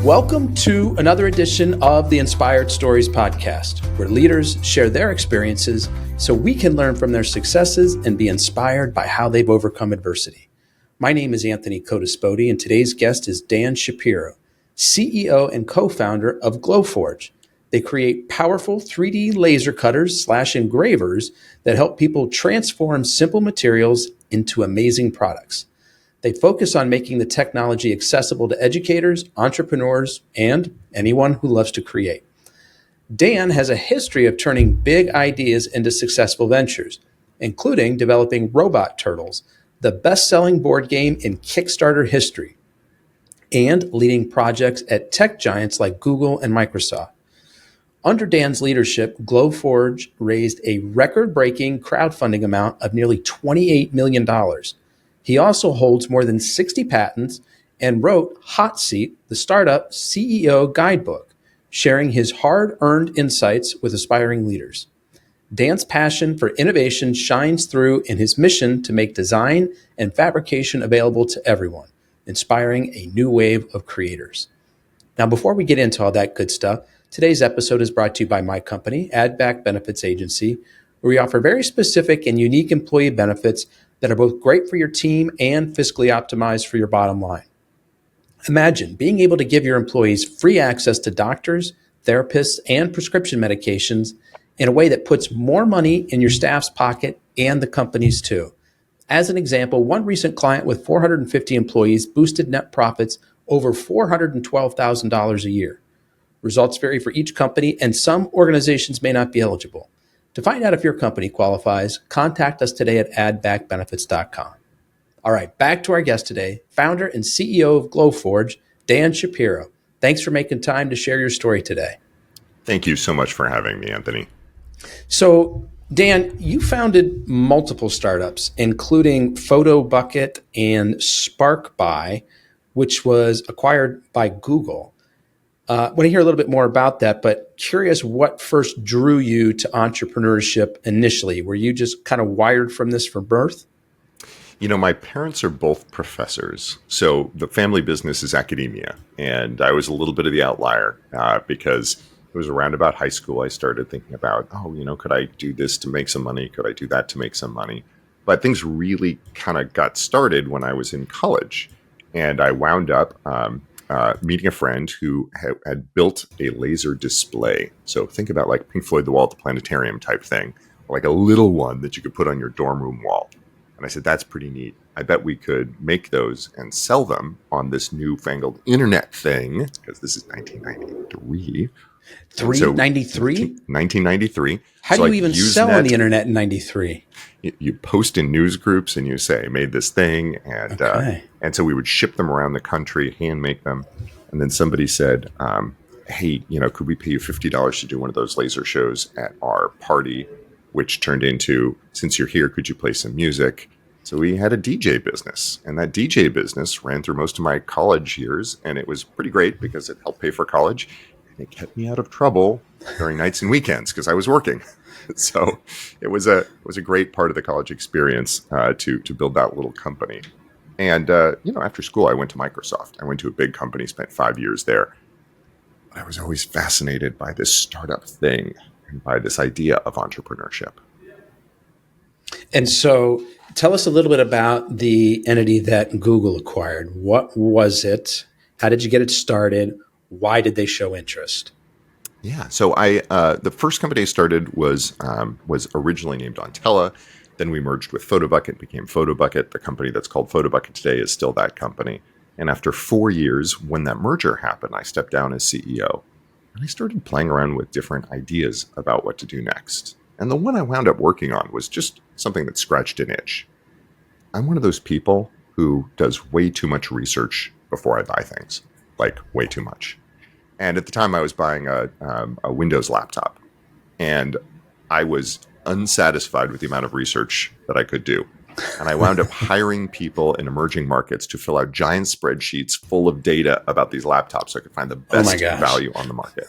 Welcome to another edition of the Inspired Stories podcast, where leaders share their experiences so we can learn from their successes and be inspired by how they've overcome adversity. My name is Anthony Codispoti, and today's guest is Dan Shapiro, CEO and co-founder of Glowforge. They create powerful 3D laser cutters / engravers that help people transform simple materials into amazing products. They focus on making the technology accessible to educators, entrepreneurs, and anyone who loves to create. Dan has a history of turning big ideas into successful ventures, including developing Robot Turtles, the best-selling board game in Kickstarter history, and leading projects at tech giants like Google and Microsoft. Under Dan's leadership, Glowforge raised a record-breaking crowdfunding amount of nearly $28 million. He also holds more than 60 patents and wrote Hot Seat, the Startup CEO Guidebook, sharing his hard-earned insights with aspiring leaders. Dan's passion for innovation shines through in his mission to make design and fabrication available to everyone, inspiring a new wave of creators. Now, before we get into all that good stuff, today's episode is brought to you by my company, Addback Benefits Agency, where we offer very specific and unique employee benefits that are both great for your team and fiscally optimized for your bottom line. Imagine being able to give your employees free access to doctors, therapists, and prescription medications in a way that puts more money in your staff's pocket and the company's too. As an example, one recent client with 450 employees boosted net profits over $412,000 a year. Results vary for each company, and some organizations may not be eligible. To find out if your company qualifies, contact us today at addbackbenefits.com. All right, back to our guest today, founder and CEO of Glowforge, Dan Shapiro. Thanks for making time to share your story today. Thank you so much for having me, Anthony. So, Dan, you founded multiple startups, including PhotoBucket and SparkBuy, which was acquired by Google. I want to hear a little bit more about that, but curious what first drew you to entrepreneurship initially. Were you just kind of wired from this from birth? You know, my parents are both professors, so the family business is academia, and I was a little bit of the outlier because it was around about high school I started thinking about, could I do this to make some money? Could I do that to make some money? But things really kind of got started when I was in college, and I wound up meeting a friend who had built a laser display. So think about like Pink Floyd, The Wall at the Planetarium type thing, like a little one that you could put on your dorm room wall. And I said, that's pretty neat. I bet we could make those and sell them on this newfangled internet thing, because this is 1993. 1993? 1993. How do you even sell on the internet in 93? You post in news groups and you say, made this thing. And so we would ship them around the country, hand make them. And then somebody said, hey, could we pay you $50 to do one of those laser shows at our party, which turned into, since you're here, could you play some music? So we had a DJ business, and that DJ business ran through most of my college years. And it was pretty great because it helped pay for college. It kept me out of trouble during nights and weekends because I was working. So it was a great part of the college experience to build that little company. And after school, I went to Microsoft. I went to a big company, spent 5 years there. But I was always fascinated by this startup thing and by this idea of entrepreneurship. And so tell us a little bit about the entity that Google acquired. What was it? How did you get it started? Why did they show interest? Yeah, so the first company I started was originally named Ontella. Then we merged with PhotoBucket, became PhotoBucket. The company that's called PhotoBucket today is still that company. And after 4 years, when that merger happened, I stepped down as CEO. And I started playing around with different ideas about what to do next. And the one I wound up working on was just something that scratched an itch. I'm one of those people who does way too much research before I buy things. Like way too much. And at the time I was buying a Windows laptop, and I was unsatisfied with the amount of research that I could do. And I wound up hiring people in emerging markets to fill out giant spreadsheets full of data about these laptops so I could find the best value on the market.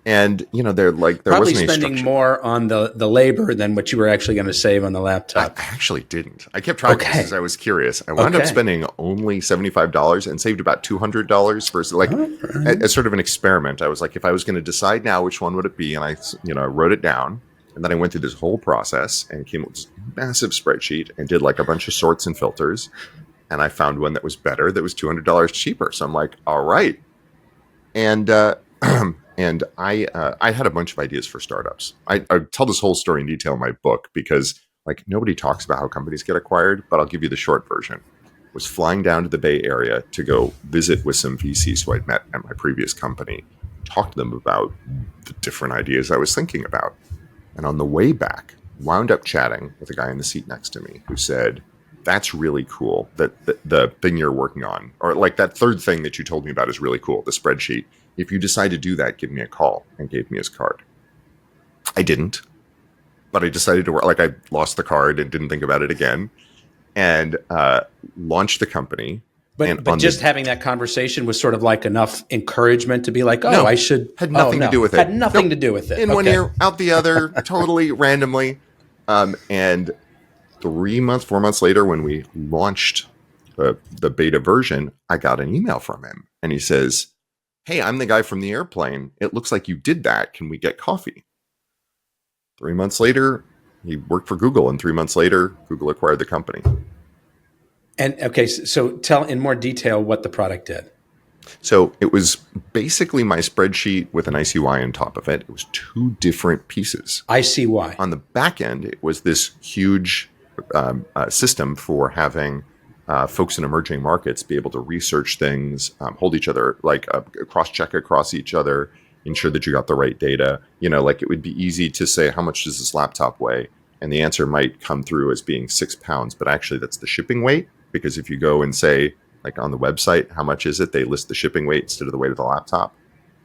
And, you know, there Probably wasn't any spending structure. more on the labor than what you were actually going to save on the I laptop. actually didn't. I kept track of this as I was curious. I wound up spending only $75 and saved about $200 versus as sort of an experiment. I was like, if I was going to decide now, which one would it be? And I wrote it down. And then I went through this whole process and came up with this massive spreadsheet and did like a bunch of sorts and filters. And I found one that was better, that was $200 cheaper. So I'm like, all right. And and I had a bunch of ideas for startups. I tell this whole story in detail in my book because like nobody talks about how companies get acquired, but I'll give you the short version. Was flying down to the Bay Area to go visit with some VCs who I'd met at my previous company, talk to them about the different ideas I was thinking about. And on the way back, wound up chatting with a guy in the seat next to me who said, that's really cool. That the thing you're working on, or like that third thing that you told me about is really cool, the spreadsheet. If you decide to do that, give me a call, and gave me his card. I didn't, but I decided to work. Like I lost the card and didn't think about it again, and launched the company. But just having that conversation was sort of like enough encouragement to be like, oh, no, I should. Had nothing to do with it. Had nothing to do with it. In one ear, out the other, totally randomly. And 4 months later, when we launched the beta version, I got an email from him. And he says, hey, I'm the guy from the airplane. It looks like you did that. Can we get coffee? 3 months later, he worked for Google. And 3 months later, Google acquired the company. And okay, so tell in more detail what the product did. So it was basically my spreadsheet with an ICY on top of it. It was two different pieces. ICY. On the back end, it was this huge system for having folks in emerging markets be able to research things, hold each other, like cross-check across each other, ensure that you got the right data. You know, like it would be easy to say, how much does this laptop weigh? And the answer might come through as being 6 pounds, but actually that's the shipping weight. Because if you go and say, like on the website, how much is it? They list the shipping weight instead of the weight of the laptop.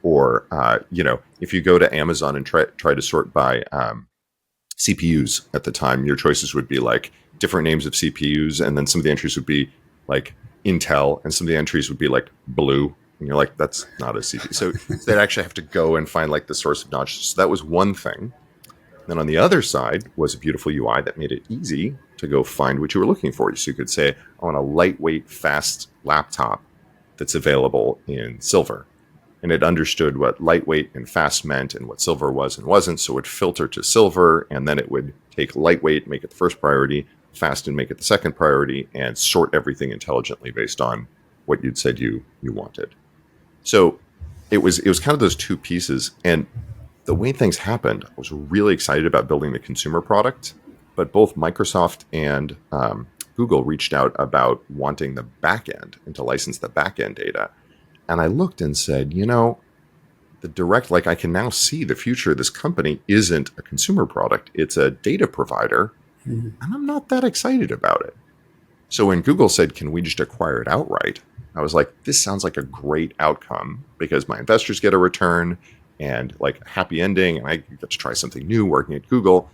Or, if you go to Amazon and try to sort by CPUs at the time, your choices would be like different names of CPUs. And then some of the entries would be like Intel, and some of the entries would be like blue. And you're like, that's not a CPU. So they'd actually have to go and find like the source of knowledge. So that was one thing. Then on the other side was a beautiful UI that made it easy to go find what you were looking for. So you could say, I want a lightweight, fast laptop that's available in silver. And it understood what lightweight and fast meant and what silver was and wasn't. So it would filter to silver, and then it would take lightweight, make it the first priority, fast and make it the second priority, and sort everything intelligently based on what you'd said you wanted. So it was kind of those two pieces. And the way things happened, I was really excited about building the consumer product, but both Microsoft and Google reached out about wanting the back end and to license the back end data. And I looked and said, the direct, like I can now see the future of this company isn't a consumer product, it's a data provider. Mm-hmm. And I'm not that excited about it. So when Google said, can we just acquire it outright? I was like, this sounds like a great outcome because my investors get a return and like a happy ending, and I get to try something new working at Google.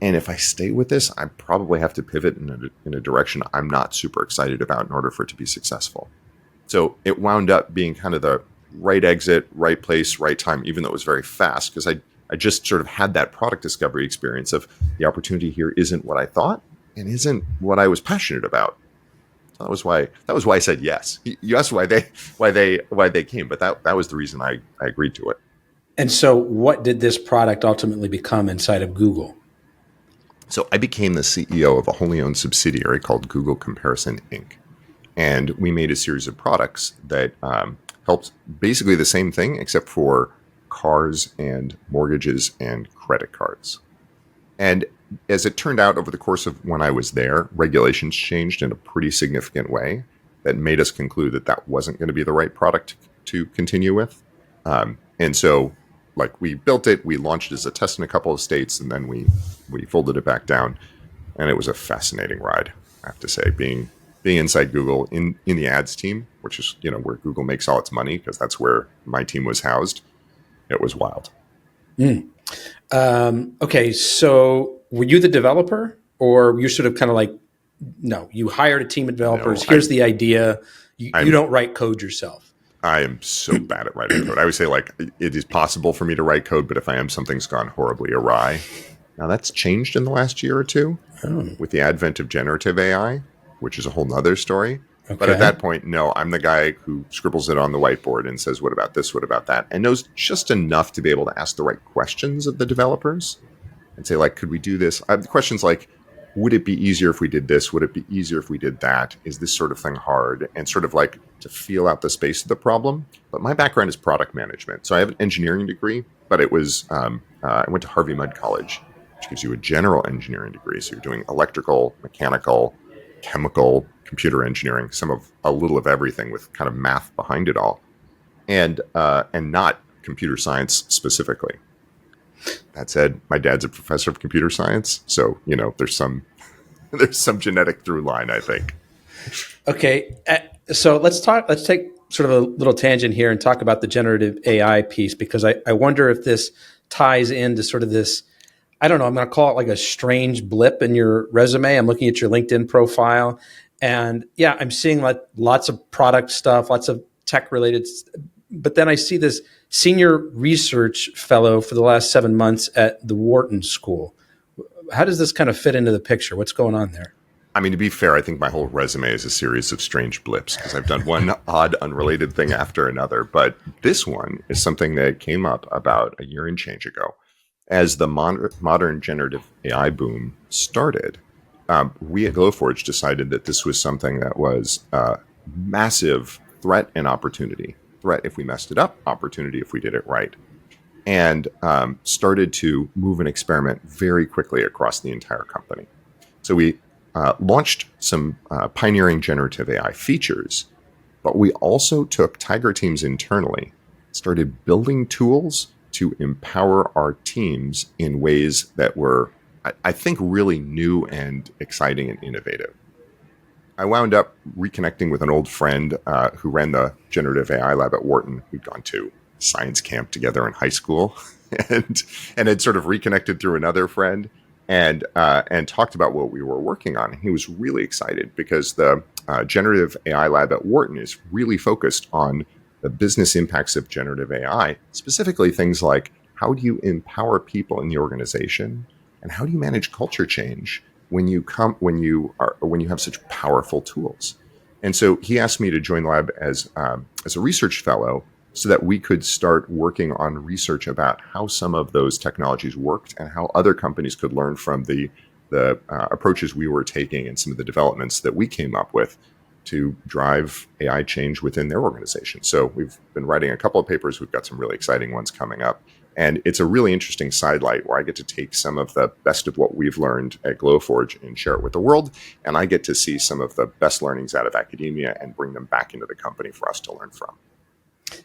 And if I stay with this, I probably have to pivot in a direction I'm not super excited about in order for it to be successful. So it wound up being kind of the right exit, right place, right time, even though it was very fast, because I just sort of had that product discovery experience of the opportunity here isn't what I thought and isn't what I was passionate about. So that was why I said yes. You asked why they came, but that was the reason I agreed to it. And so what did this product ultimately become inside of Google? So I became the CEO of a wholly owned subsidiary called Google Comparison Inc. And we made a series of products that helped basically the same thing, except for cars and mortgages and credit cards. And as it turned out over the course of when I was there, regulations changed in a pretty significant way that made us conclude that that wasn't going to be the right product to continue with. And so like we built it, we launched as a test in a couple of states, and then we folded it back down. And it was a fascinating ride, I have to say, being inside Google in the ads team, which is, where Google makes all its money, because that's where my team was housed. It was wild. Okay. So were you the developer, or were you sort of kind of like, no, you hired a team of developers. No, here's the idea. You don't write code yourself. I am so bad at writing code. I always say, like, it is possible for me to write code, but if I am, something's gone horribly awry. Now, that's changed in the last year or two with the advent of generative AI, which is a whole nother story. But at Okay. that point, no, I'm the guy who scribbles it on the whiteboard and says, what about this? What about that? And knows just enough to be able to ask the right questions of the developers and say, like, could we do this? I have the questions like, would it be easier if we did this? Would it be easier if we did that? Is this sort of thing hard? And sort of like to feel out the space of the problem. But my background is product management. So I have an engineering degree, but it was, I went to Harvey Mudd College, which gives you a general engineering degree. So you're doing electrical, mechanical, chemical, computer engineering, a little of everything with kind of math behind it all, and not computer science specifically. That said, my dad's a professor of computer science, so there's some genetic through line, I think. Okay, so let's take sort of a little tangent here and talk about the generative AI piece, because I wonder if this ties into sort of this, I don't know, I'm going to call it like a strange blip in your resume. I'm looking at your LinkedIn profile, and yeah, I'm seeing like lots of product stuff, lots of tech related, but then I see this senior research fellow for the last 7 months at the Wharton School. How does this kind of fit into the picture? What's going on there? I mean, to be fair, I think my whole resume is a series of strange blips because I've done one odd, unrelated thing after another. But this one is something that came up about a year and change ago. As the modern generative AI boom started, we at Glowforge decided that this was something that was a massive threat and opportunity. Threat if we messed it up, opportunity if we did it right. And started to move and experiment very quickly across the entire company. So we launched some pioneering generative AI features, but we also took Tiger teams internally, started building tools to empower our teams in ways that were, I think, really new and exciting and innovative. I wound up reconnecting with an old friend who ran the generative AI lab at Wharton. We'd gone to science camp together in high school and had sort of reconnected through another friend and talked about what we were working on. And he was really excited because the generative AI lab at Wharton is really focused on the business impacts of generative AI, specifically things like how do you empower people in the organization and how do you manage culture change when you have such powerful tools. And so he asked me to join the lab as a research fellow so that we could start working on research about how some of those technologies worked and how other companies could learn from the approaches we were taking and some of the developments that we came up with to drive AI change within their organization. So we've been writing a couple of papers. We've got some really exciting ones coming up. And it's a really interesting sidelight where I get to take some of the best of what we've learned at Glowforge and share it with the world. And I get to see some of the best learnings out of academia and bring them back into the company for us to learn from.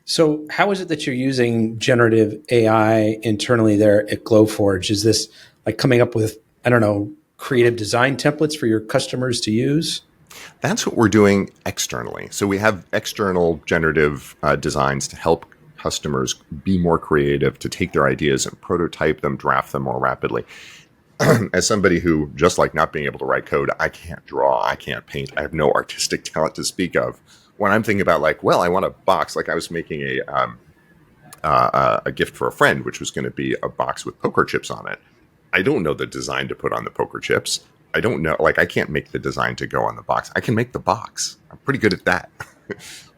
So how is it that you're using generative AI internally there at Glowforge? Is this like coming up with, I don't know, creative design templates for your customers to use? That's what we're doing externally. So we have external generative designs to help customers be more creative, to take their ideas and prototype them, draft them more rapidly. As somebody who, just like not being able to write code, I can't draw, I can't paint, I have no artistic talent to speak of. When I'm thinking about like, well, I want a box, like I was making a gift for a friend, which was going to be a box with poker chips on it. I don't know the design to put on the poker chips. I don't know, like I can't make the design to go on the box. I can make the box. I'm pretty good at that.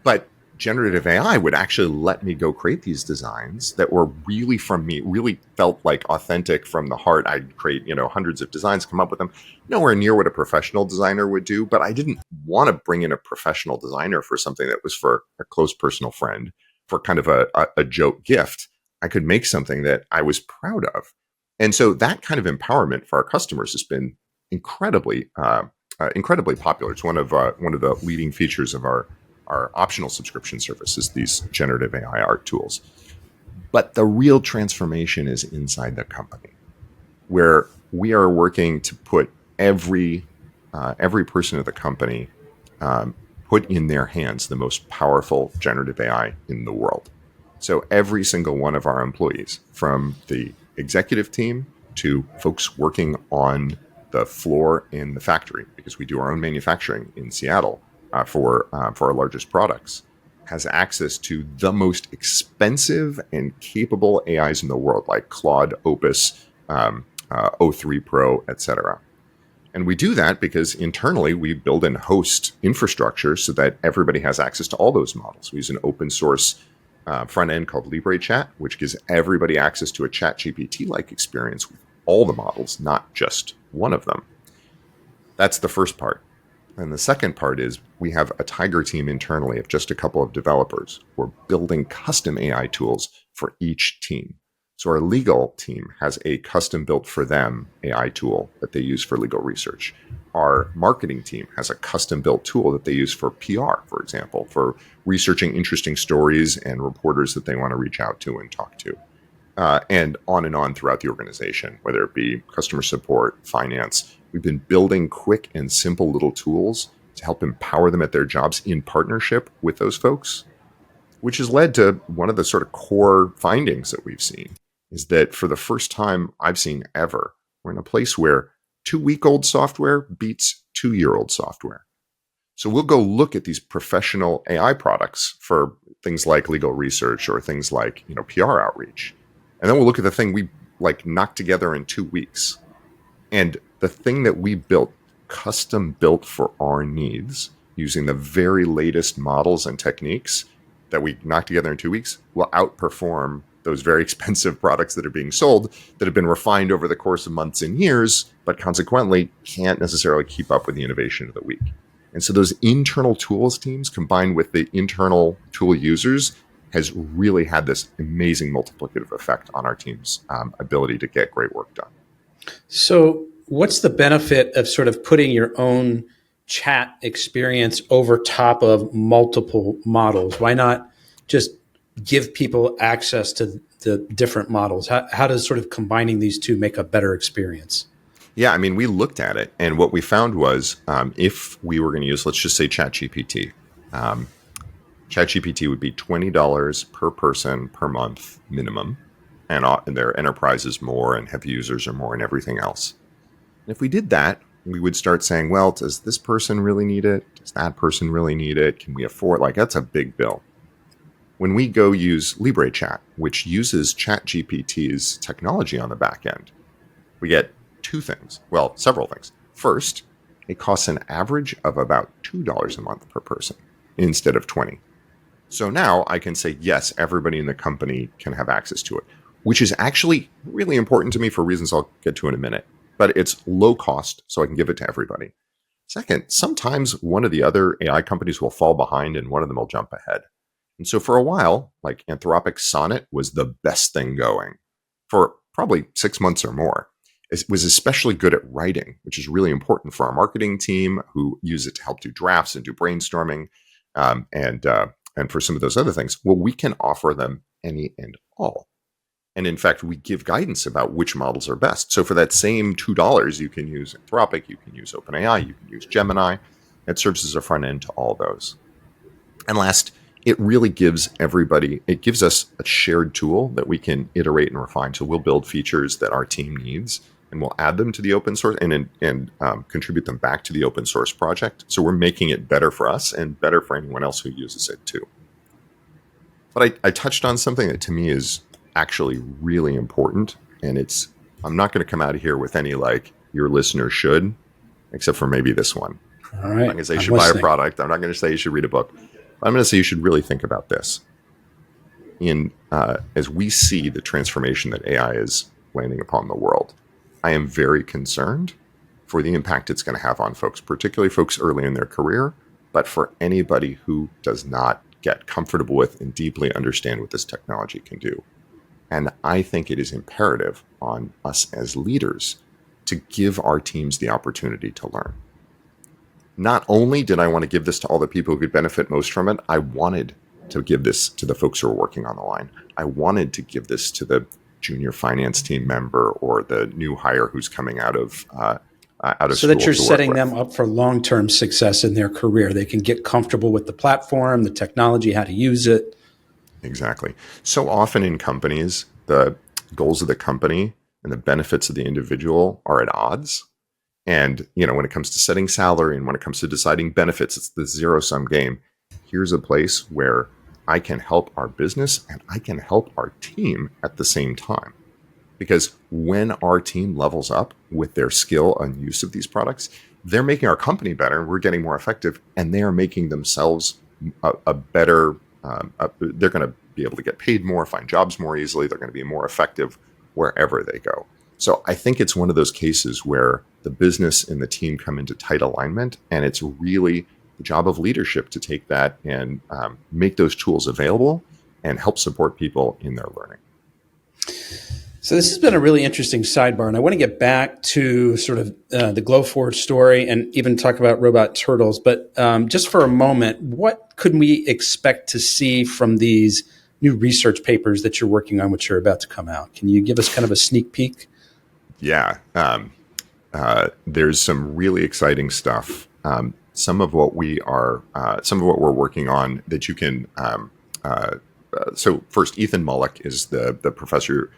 But generative AI would actually let me go create these designs that were really from me, really felt like authentic from the heart. I'd create, hundreds of designs, come up with them, nowhere near what a professional designer would do. But I didn't want to bring in a professional designer for something that was for a close personal friend, for kind of a joke gift. I could make something that I was proud of. And so that kind of empowerment for our customers has been incredibly popular. It's one of the leading features of our optional subscription services, these generative AI art tools. But the real transformation is inside the company, where we are working to put every person of the company put in their hands the most powerful generative AI in the world. So every single one of our employees, from the executive team to folks working on the floor in the factory, because we do our own manufacturing in Seattle for our largest products, has access to the most expensive and capable AIs in the world, like Claude, Opus, O3 Pro, etc. And we do that because internally we build and host infrastructure so that everybody has access to all those models. We use an open source front end called LibreChat, which gives everybody access to a ChatGPT-like experience with all the models, not just one of them. That's the first part. And the second part is we have a Tiger team internally of just a couple of developers who are building custom AI tools for each team. So our legal team has a custom built for them AI tool that they use for legal research. Our marketing team has a custom built tool that they use for PR, for example, for researching interesting stories and reporters that they want to reach out to and talk to. And on throughout the organization, whether it be customer support, finance. We've been building quick and simple little tools to help empower them at their jobs in partnership with those folks, which has led to one of the sort of core findings that we've seen is that for the first time I've seen ever, we're in a place where 2-week-old software beats 2-year-old software. So we'll go look at these professional AI products for things like legal research or things like, PR outreach. And then we'll look at the thing we knocked together in 2 weeks. And the thing that we built, custom built for our needs, using the very latest models and techniques that we knocked together in 2 weeks, will outperform those very expensive products that are being sold that have been refined over the course of months and years, but consequently can't necessarily keep up with the innovation of the week. And so those internal tools teams combined with the internal tool users has really had this amazing multiplicative effect on our team's ability to get great work done. So what's the benefit of sort of putting your own chat experience over top of multiple models? Why not just give people access to the different models? How does sort of combining these two make a better experience? Yeah, I mean, we looked at it, and what we found was if we were going to use, let's just say ChatGPT, ChatGPT would be $20 per person per month minimum, and their enterprises more and heavy users are more and everything else. And if we did that, we would start saying, well, does this person really need it? Does that person really need it? Can we afford? That's a big bill. When we go use LibreChat, which uses ChatGPT's technology on the back end, we get two things. Well, several things. First, it costs an average of about $2 a month per person instead of $20. So now I can say, yes, everybody in the company can have access to it, which is actually really important to me for reasons I'll get to in a minute. But it's low cost, so I can give it to everybody. Second, sometimes one of the other AI companies will fall behind and one of them will jump ahead. And so for a while, Anthropic's Sonnet was the best thing going for probably 6 months or more. It was especially good at writing, which is really important for our marketing team who use it to help do drafts and do brainstorming and for some of those other things. Well, we can offer them any and all. And in fact, we give guidance about which models are best. So for that same $2, you can use Anthropic, you can use OpenAI, you can use Gemini. It serves as a front end to all those. And last, it really gives it gives us a shared tool that we can iterate and refine. So we'll build features that our team needs and we'll add them to the open source and contribute them back to the open source project. So we're making it better for us and better for anyone else who uses it too. But I touched on something that to me is actually really important. And I'm not going to come out of here with any your listeners should, except for maybe this one. All right. I'm not going to say you should buy a product. I'm not going to say you should read a book. I'm going to say you should really think about this. As we see the transformation that AI is landing upon the world, I am very concerned for the impact it's going to have on folks, particularly folks early in their career, but for anybody who does not get comfortable with and deeply understand what this technology can do. And I think it is imperative on us as leaders to give our teams the opportunity to learn. Not only did I want to give this to all the people who could benefit most from it, I wanted to give this to the folks who are working on the line. I wanted to give this to the junior finance team member or the new hire who's coming out of school. So that you're setting them up for long-term success in their career. They can get comfortable with the platform, the technology, how to use it. Exactly. So often in companies, the goals of the company and the benefits of the individual are at odds. And, when it comes to setting salary and when it comes to deciding benefits, it's the zero-sum game. Here's a place where I can help our business and I can help our team at the same time. Because when our team levels up with their skill and use of these products, they're making our company better, we're getting more effective, and they are making themselves a better, they're going to be able to get paid more, find jobs more easily, they're going to be more effective wherever they go. So I think it's one of those cases where the business and the team come into tight alignment, and it's really the job of leadership to take that and make those tools available and help support people in their learning. So this has been a really interesting sidebar, and I want to get back to sort of the Glowforge story and even talk about robot turtles. But just for a moment, what could we expect to see from these new research papers that you're working on, which are about to come out? Can you give us kind of a sneak peek? Yeah, there's some really exciting stuff. Some of what we're working on that you can. So first, Ethan Mullock is the professor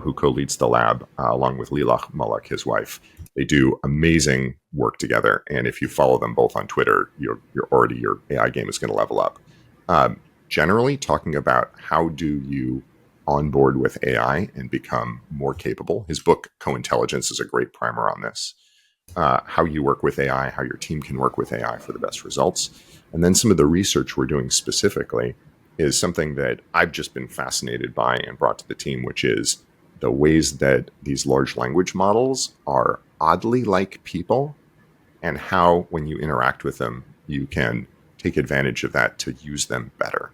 who co-leads the lab, along with Lilach Mullock, his wife. They do amazing work together, and if you follow them both on Twitter, your AI game is going to level up. Generally, talking about how do you onboard with AI and become more capable. His book, Co-Intelligence, is a great primer on this. How you work with AI, how your team can work with AI for the best results. And then some of the research we're doing specifically is something that I've just been fascinated by and brought to the team, which is the ways that these large language models are oddly like people, and how, when you interact with them, you can take advantage of that to use them better.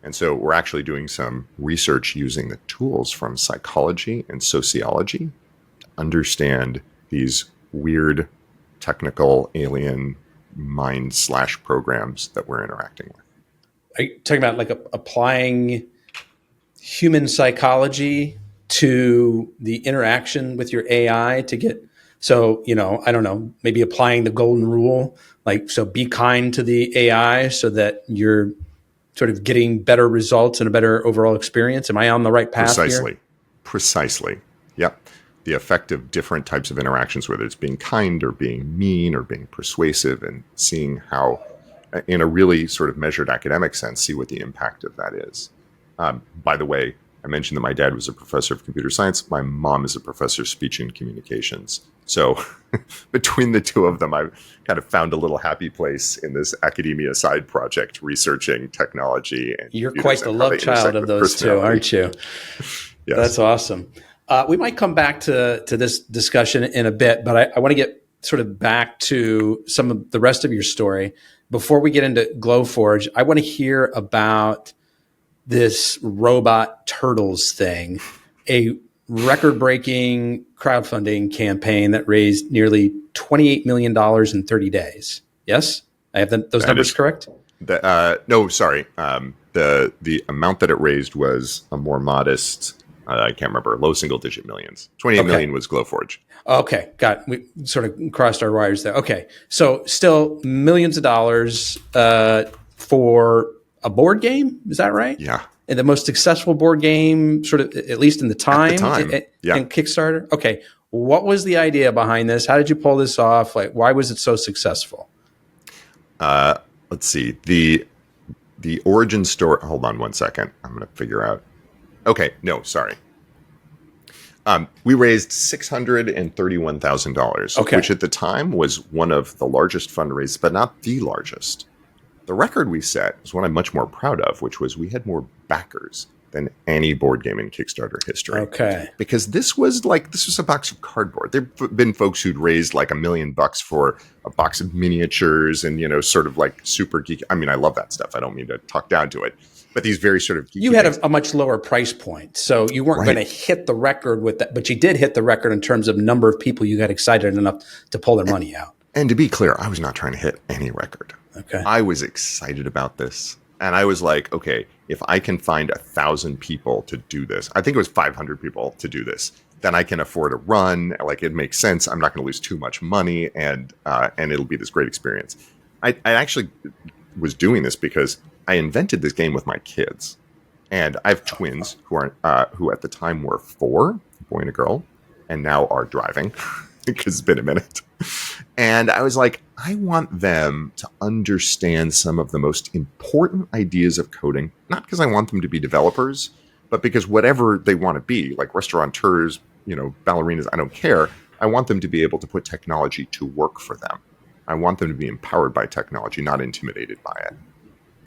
And so we're actually doing some research using the tools from psychology and sociology to understand these weird technical alien mind / programs that we're interacting with. Are you talking about like applying human psychology to the interaction with your AI to get, so, I don't know, maybe applying the golden rule, like, so be kind to the AI so that you're sort of getting better results and a better overall experience? Am I on the right path here? Precisely. Yep. The effect of different types of interactions, whether it's being kind or being mean or being persuasive, and seeing how, in a really sort of measured academic sense, see what the impact of that is. By the way, I mentioned that my dad was a professor of computer science. My mom is a professor of speech and communications. So between the two of them, I've kind of found a little happy place in this academia side project, researching technology. And you're quite the love child of those two, aren't you? Yes. That's awesome. We might come back to this discussion in a bit, but I want to get sort of back to some of the rest of your story. Before we get into Glowforge, I want to hear about this robot turtles thing, a record-breaking crowdfunding campaign that raised nearly $28 million in 30 days. Yes? I have those numbers correct? No, sorry. The amount that it raised was a more modest, I can't remember, low single-digit millions. 28 million was Glowforge. Okay, got it. We sort of crossed our wires there. Okay, so still millions of dollars for a board game, is that right? Yeah. And the most successful board game, sort of, at least in the time, in Kickstarter? Okay, what was the idea behind this? How did you pull this off? Like, why was it so successful? Let's see. The origin story, hold on one second. I'm going to figure out. Okay, no, sorry. We raised $631,000, which at the time was one of the largest fundraisers, but not the largest. The record we set is one I'm much more proud of, which was we had more backers than any board game in Kickstarter history. Okay. Because this was a box of cardboard. There've been folks who'd raised like $1 million for a box of miniatures and, sort of like super geek. I mean, I love that stuff. I don't mean to talk down to it. But these very sort of geeky you had a much lower price point, so you weren't going to hit the record with that, but you did hit the record in terms of number of people you got excited enough to pull their money out. And to be clear, I was not trying to hit any record. Okay. I was excited about this. And I was like, okay, if I can find 1,000 people to do this, I think it was 500 people to do this, then I can afford a run. Like, it makes sense. I'm not going to lose too much money, and it'll be this great experience. I actually was doing this because I invented this game with my kids. And I have twins who at the time were 4, a boy and a girl, and now are driving because it's been a minute. And I was like, I want them to understand some of the most important ideas of coding, not because I want them to be developers, but because whatever they want to be, like restaurateurs, ballerinas, I don't care. I want them to be able to put technology to work for them. I want them to be empowered by technology, not intimidated by it.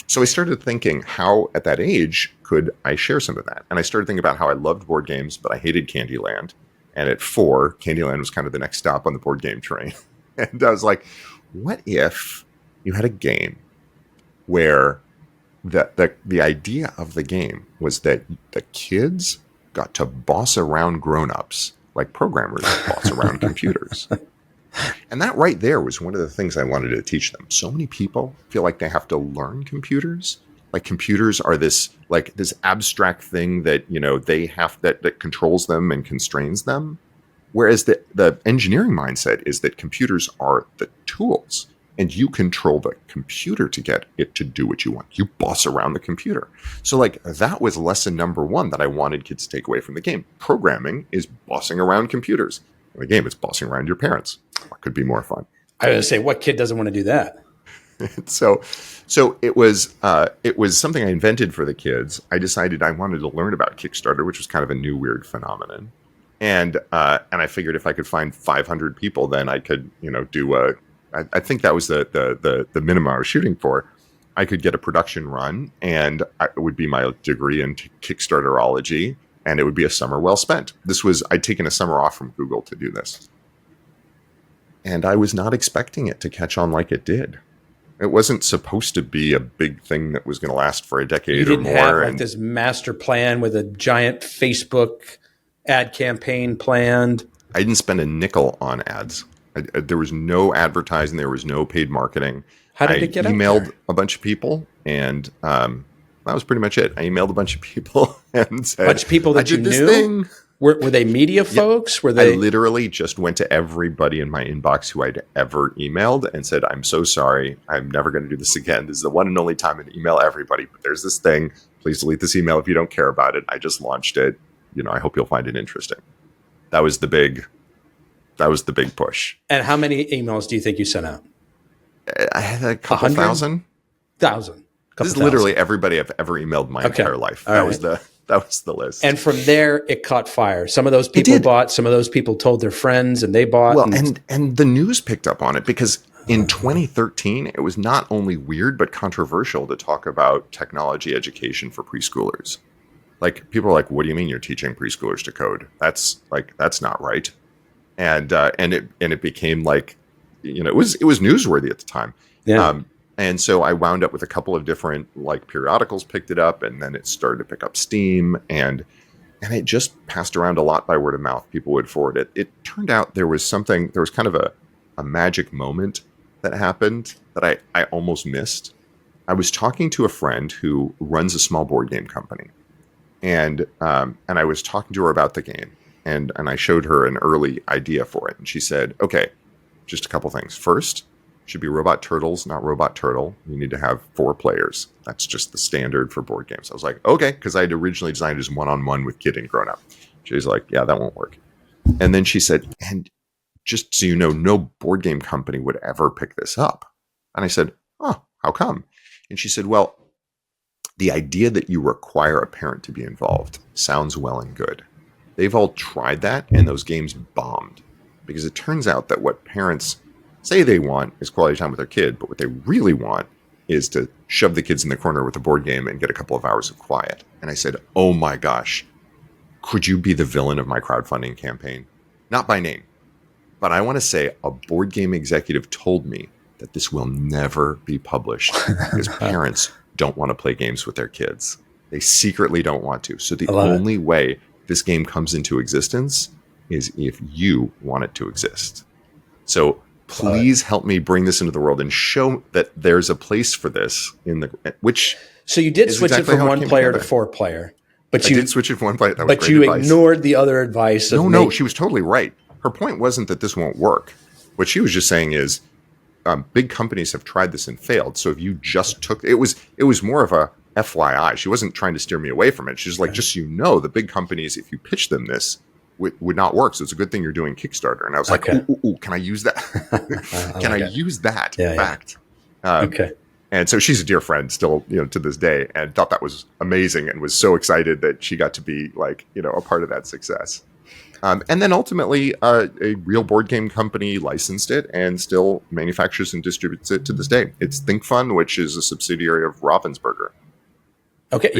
So I started thinking, how at that age could I share some of that? And I started thinking about how I loved board games, but I hated Candyland. And at 4, Candyland was kind of the next stop on the board game train. And I was like, what if you had a game where the idea of the game was that the kids got to boss around grown-ups like programmers boss around computers? And that right there was one of the things I wanted to teach them. So many people feel like they have to learn computers. Like computers are this abstract thing that, they have that controls them and constrains them. Whereas the engineering mindset is that computers are the tools and you control the computer to get it to do what you want. You boss around the computer. So that was lesson number 1 that I wanted kids to take away from the game. Programming is bossing around computers. In the game, it's bossing around your parents. What could be more fun? I was going to say, what kid doesn't want to do that? So it was something I invented for the kids. I decided I wanted to learn about Kickstarter, which was kind of a new weird phenomenon. And I figured if I could find 500 people, then I could, do I think that was the minimum I was shooting for. I could get a production run, and it would be my degree in Kickstarterology, and it would be a summer well spent. I'd taken a summer off from Google to do this. And I was not expecting it to catch on like it did. It wasn't supposed to be a big thing that was going to last for a decade or more. You didn't have this master plan with a giant Facebook ad campaign planned. I didn't spend a nickel on ads. There was no advertising. There was no paid marketing. How did it get out there? I emailed a bunch of people, and that was pretty much it. I emailed a bunch of people and said, a bunch of people that you knew? Were they media folks? Were they? I literally just went to everybody in my inbox who I'd ever emailed and said, I'm so sorry. I'm never going to do this again. This is the one and only time I email everybody. But there's this thing. Please delete this email if you don't care about it. I just launched it. I hope you'll find it interesting. That was the big push. And how many emails do you think you sent out? I had a couple thousand. This is literally everybody I've ever emailed my entire life. That was the list. And from there, it caught fire. Some of those people bought. Some of those people told their friends, and they bought. Well, and the news picked up on it because in 2013, it was not only weird but controversial to talk about technology education for preschoolers. Like people are like, "What do you mean you're teaching preschoolers to code? That's not right." And it became like, it was newsworthy at the time. Yeah. And so I wound up with a couple of different periodicals picked it up, and then it started to pick up steam, and it just passed around a lot by word of mouth. People would forward it. It turned out there was kind of a magic moment that happened that I almost missed. I was talking to a friend who runs a small board game company, and I was talking to her about the game, and I showed her an early idea for it, and she said, "Okay, just a couple things. First, should be robot turtles, not robot turtle. You need to have 4 players. That's just the standard for board games." I was like, okay, because I had originally designed it as one-on-one with kid and grown-up. She's like, yeah, that won't work. And then she said, and just so you know, no board game company would ever pick this up. And I said, oh, how come? And she said, well, the idea that you require a parent to be involved sounds well and good. They've all tried that, and those games bombed. Because it turns out that what parents say they want is quality time with their kid, but what they really want is to shove the kids in the corner with a board game and get a couple of hours of quiet. And I said, oh my gosh, could you be the villain of my crowdfunding campaign? Not by name, but I want to say a board game executive told me that this will never be published because parents don't want to play games with their kids. They secretly don't want to. So the only way this game comes into existence is if you want it to exist. So please help me bring this into the world and show that there's a place for this So you did switch it from 1 player to 4 player, but I did switch it from 1 player. That was but you advice. Ignored the other advice. No, she was totally right. Her point wasn't that this won't work. What she was just saying is, big companies have tried this and failed. So if you just took it was more of a FYI. She wasn't trying to steer me away from it. She's like, just so you know, the big companies, if you pitch them this, would not work. So it's a good thing you're doing Kickstarter. And I was like, ooh, can I use that? Can I use that? In fact. Okay. And so she's a dear friend still, to this day, and thought that was amazing and was so excited that she got to be like, a part of that success. And then ultimately, a real board game company licensed it and still manufactures and distributes it to this day. It's ThinkFun, which is a subsidiary of Ravensburger. Okay,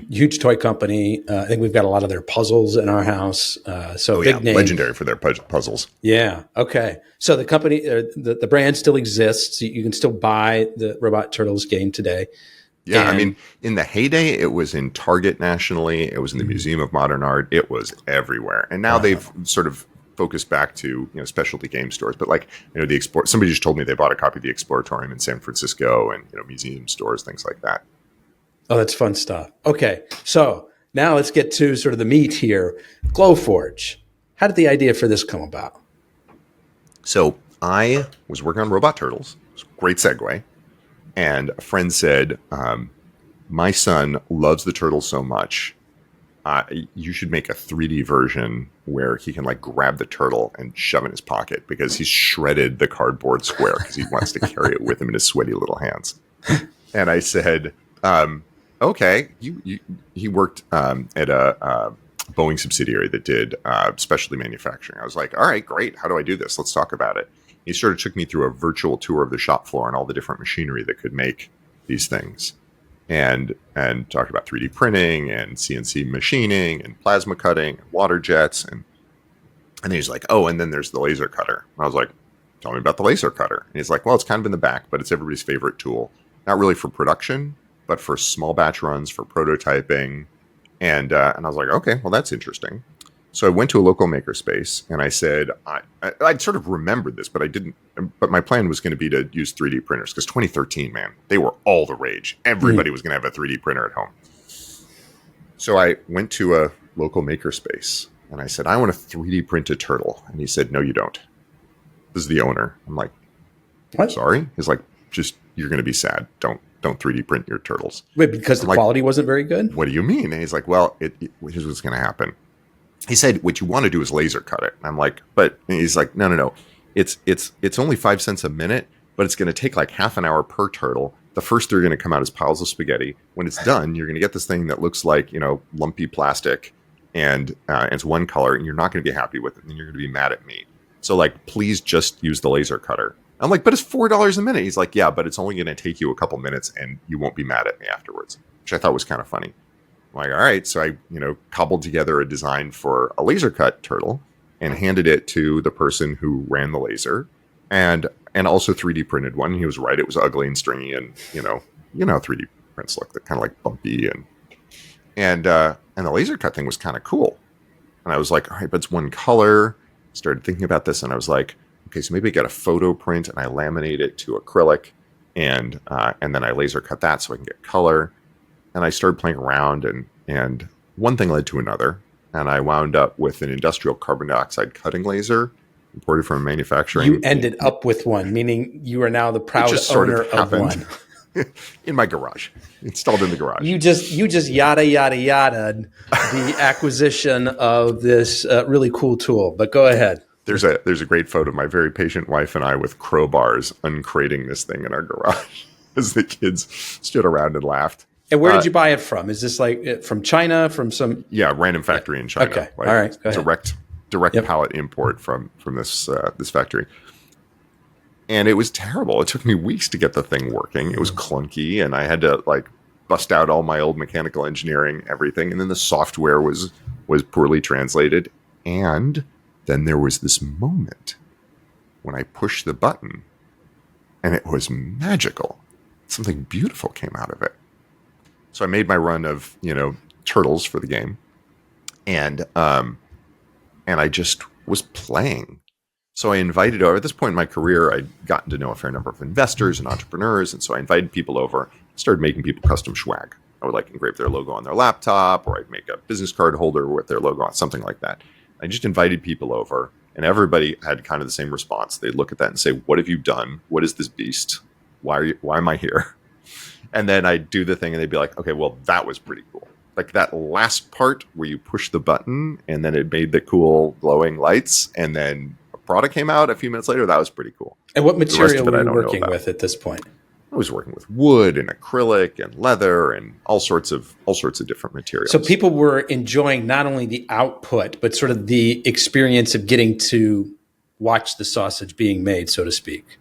huge toy company. I think we've got a lot of their puzzles in our house. Big name, legendary for their puzzles. Yeah. Okay. So the company, the brand still exists. You can still buy the Robot Turtles game today. Yeah, in the heyday, it was in Target nationally. It was in the Museum of Modern Art. It was everywhere, and now they've sort of focused back to specialty game stores. But somebody just told me they bought a copy of the Exploratorium in San Francisco, and museum stores, things like that. Oh, that's fun stuff. Okay, so now let's get to sort of the meat here. Glowforge. How did the idea for this come about? So I was working on Robot Turtles. It was a great segue. And a friend said, my son loves the turtles so much. You should make a 3D version where he can grab the turtle and shove it in his pocket because he's shredded the cardboard square because he wants to carry it with him in his sweaty little hands. And I said, okay. He worked at a Boeing subsidiary that did specialty manufacturing. I was like, all right, great. How do I do this? Let's talk about it. He sort of took me through a virtual tour of the shop floor and all the different machinery that could make these things, and talked about 3D printing and CNC machining and plasma cutting and water jets. And then he's like, oh, and then there's the laser cutter. And I was like, tell me about the laser cutter. And he's like, well, it's kind of in the back, but it's everybody's favorite tool. Not really for production, but for small batch runs, for prototyping. And I was like, okay, well, that's interesting. So I went to a local makerspace and I said, I'd sort of remembered this, but I didn't. But my plan was going to be to use 3D printers because 2013, man, they were all the rage. Everybody was going to have a 3D printer at home. So I went to a local makerspace and I said, I want to 3D print a turtle. And he said, no, you don't. This is the owner. I'm like, what? Sorry? He's like, you're going to be sad. Don't 3D print your turtles. Wait, because the quality wasn't very good? What do you mean? And he's like, well, here's what's going to happen. He said, what you want to do is laser cut it. And I'm like, but he's like, no. It's only 5 cents a minute, but it's going to take half an hour per turtle. The first three are going to come out as piles of spaghetti. When it's done, you're going to get this thing that looks like, lumpy plastic and it's one color and you're not going to be happy with it. And you're going to be mad at me. So please just use the laser cutter. I'm like, but it's $4 a minute. He's like, yeah, but it's only going to take you a couple minutes and you won't be mad at me afterwards, which I thought was kind of funny. I'm like, all right. So I, cobbled together a design for a laser cut turtle and handed it to the person who ran the laser and also 3D printed one. He was right. It was ugly and stringy and, how 3D prints look. They're kind of bumpy and the laser cut thing was kind of cool. And I was like, all right, but it's one color. Started thinking about this and I was like, okay, so maybe I got a photo print and I laminate it to acrylic and then I laser cut that so I can get color. And I started playing around and one thing led to another. And I wound up with an industrial carbon dioxide cutting laser imported from manufacturing. You ended up with one, meaning you are now the proud owner of one. In my garage, installed in the garage. You just yada the acquisition of this really cool tool. But go ahead. There's a great photo of my very patient wife and I with crowbars uncrating this thing in our garage as the kids stood around and laughed. And where did you buy it from? Is this from China, from some? Yeah, random factory in China. Okay, all right, go ahead. Direct pallet import from this factory. And it was terrible. It took me weeks to get the thing working. It was clunky, and I had to bust out all my old mechanical engineering, everything. And then the software was poorly translated. And then there was this moment when I pushed the button, and it was magical. Something beautiful came out of it. So I made my run of, turtles for the game. And I just was playing. So I invited over, at this point in my career, I'd gotten to know a fair number of investors and entrepreneurs. And so I invited people over, started making people custom swag. I would engrave their logo on their laptop, or I'd make a business card holder with their logo on, something like that. I just invited people over, and everybody had kind of the same response. They'd look at that and say, what have you done? What is this beast? Why am I here? And then I'd do the thing and they'd be like, okay, well, that was pretty cool. like that last part where you push the button and then it made the cool glowing lights, and then a product came out a few minutes later. That was pretty cool. And what material The rest of it, were I you don't know working about. with at this point? I was working with wood and acrylic and leather and all sorts of different materials. So people were enjoying not only the output, but sort of the experience of getting to watch the sausage being made, so to speak.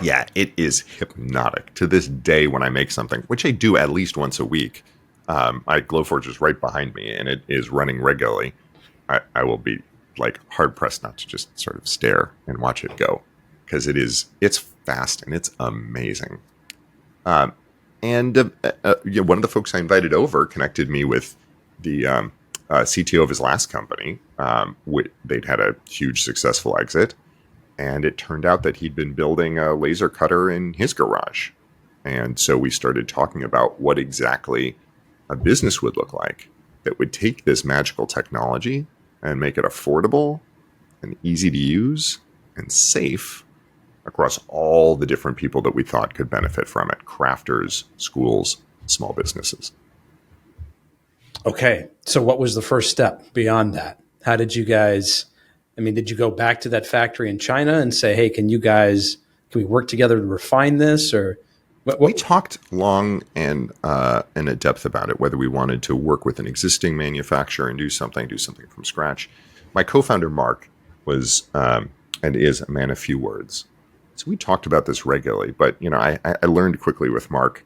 Yeah, it is hypnotic. To this day, when I make something, which I do at least once a week, Glowforge is right behind me and it is running regularly. I will be like hard pressed not to just sort of stare and watch it go, because it's fast and it's amazing. One of the folks I invited over connected me with the CTO of his last company. They'd had a huge successful exit, and it turned out that he'd been building a laser cutter in his garage. And so we started talking about what exactly a business would look like that would take this magical technology and make it affordable and easy to use and safe across all the different people that we thought could benefit from it: crafters, schools, small businesses. Okay. So what was the first step beyond that? How did you guys, did you go back to that factory in China and say, hey, can we work together to refine this? Or we talked long and in a depth about it, whether we wanted to work with an existing manufacturer and do something from scratch. My co-founder, Mark, was and is a man of few words. So we talked about this regularly, but I learned quickly with Mark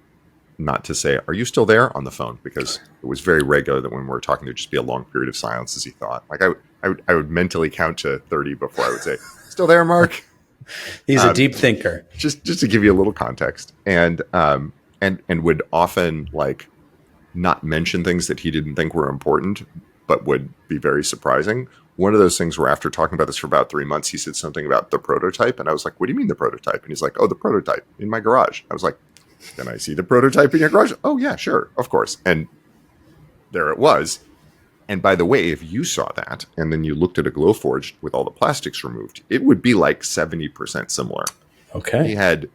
not to say, "Are you still there?" on the phone, because it was very regular that when we were talking, there'd just be a long period of silence as he thought. Like I would mentally count to 30 before I would say, "Still there, Mark?" He's a deep thinker. Just to give you a little context, and would often like not mention things that he didn't think were important, but would be very surprising. One of those things where after talking about this for about 3 months, he said something about the prototype. And I was like, what do you mean the prototype? And he's like, oh, the prototype in my garage. I was like, can I see the prototype in your garage? Oh, yeah, sure. Of course. And there it was. And by the way, if you saw that and then you looked at a Glowforge with all the plastics removed, it would be like 70% similar. Okay. He had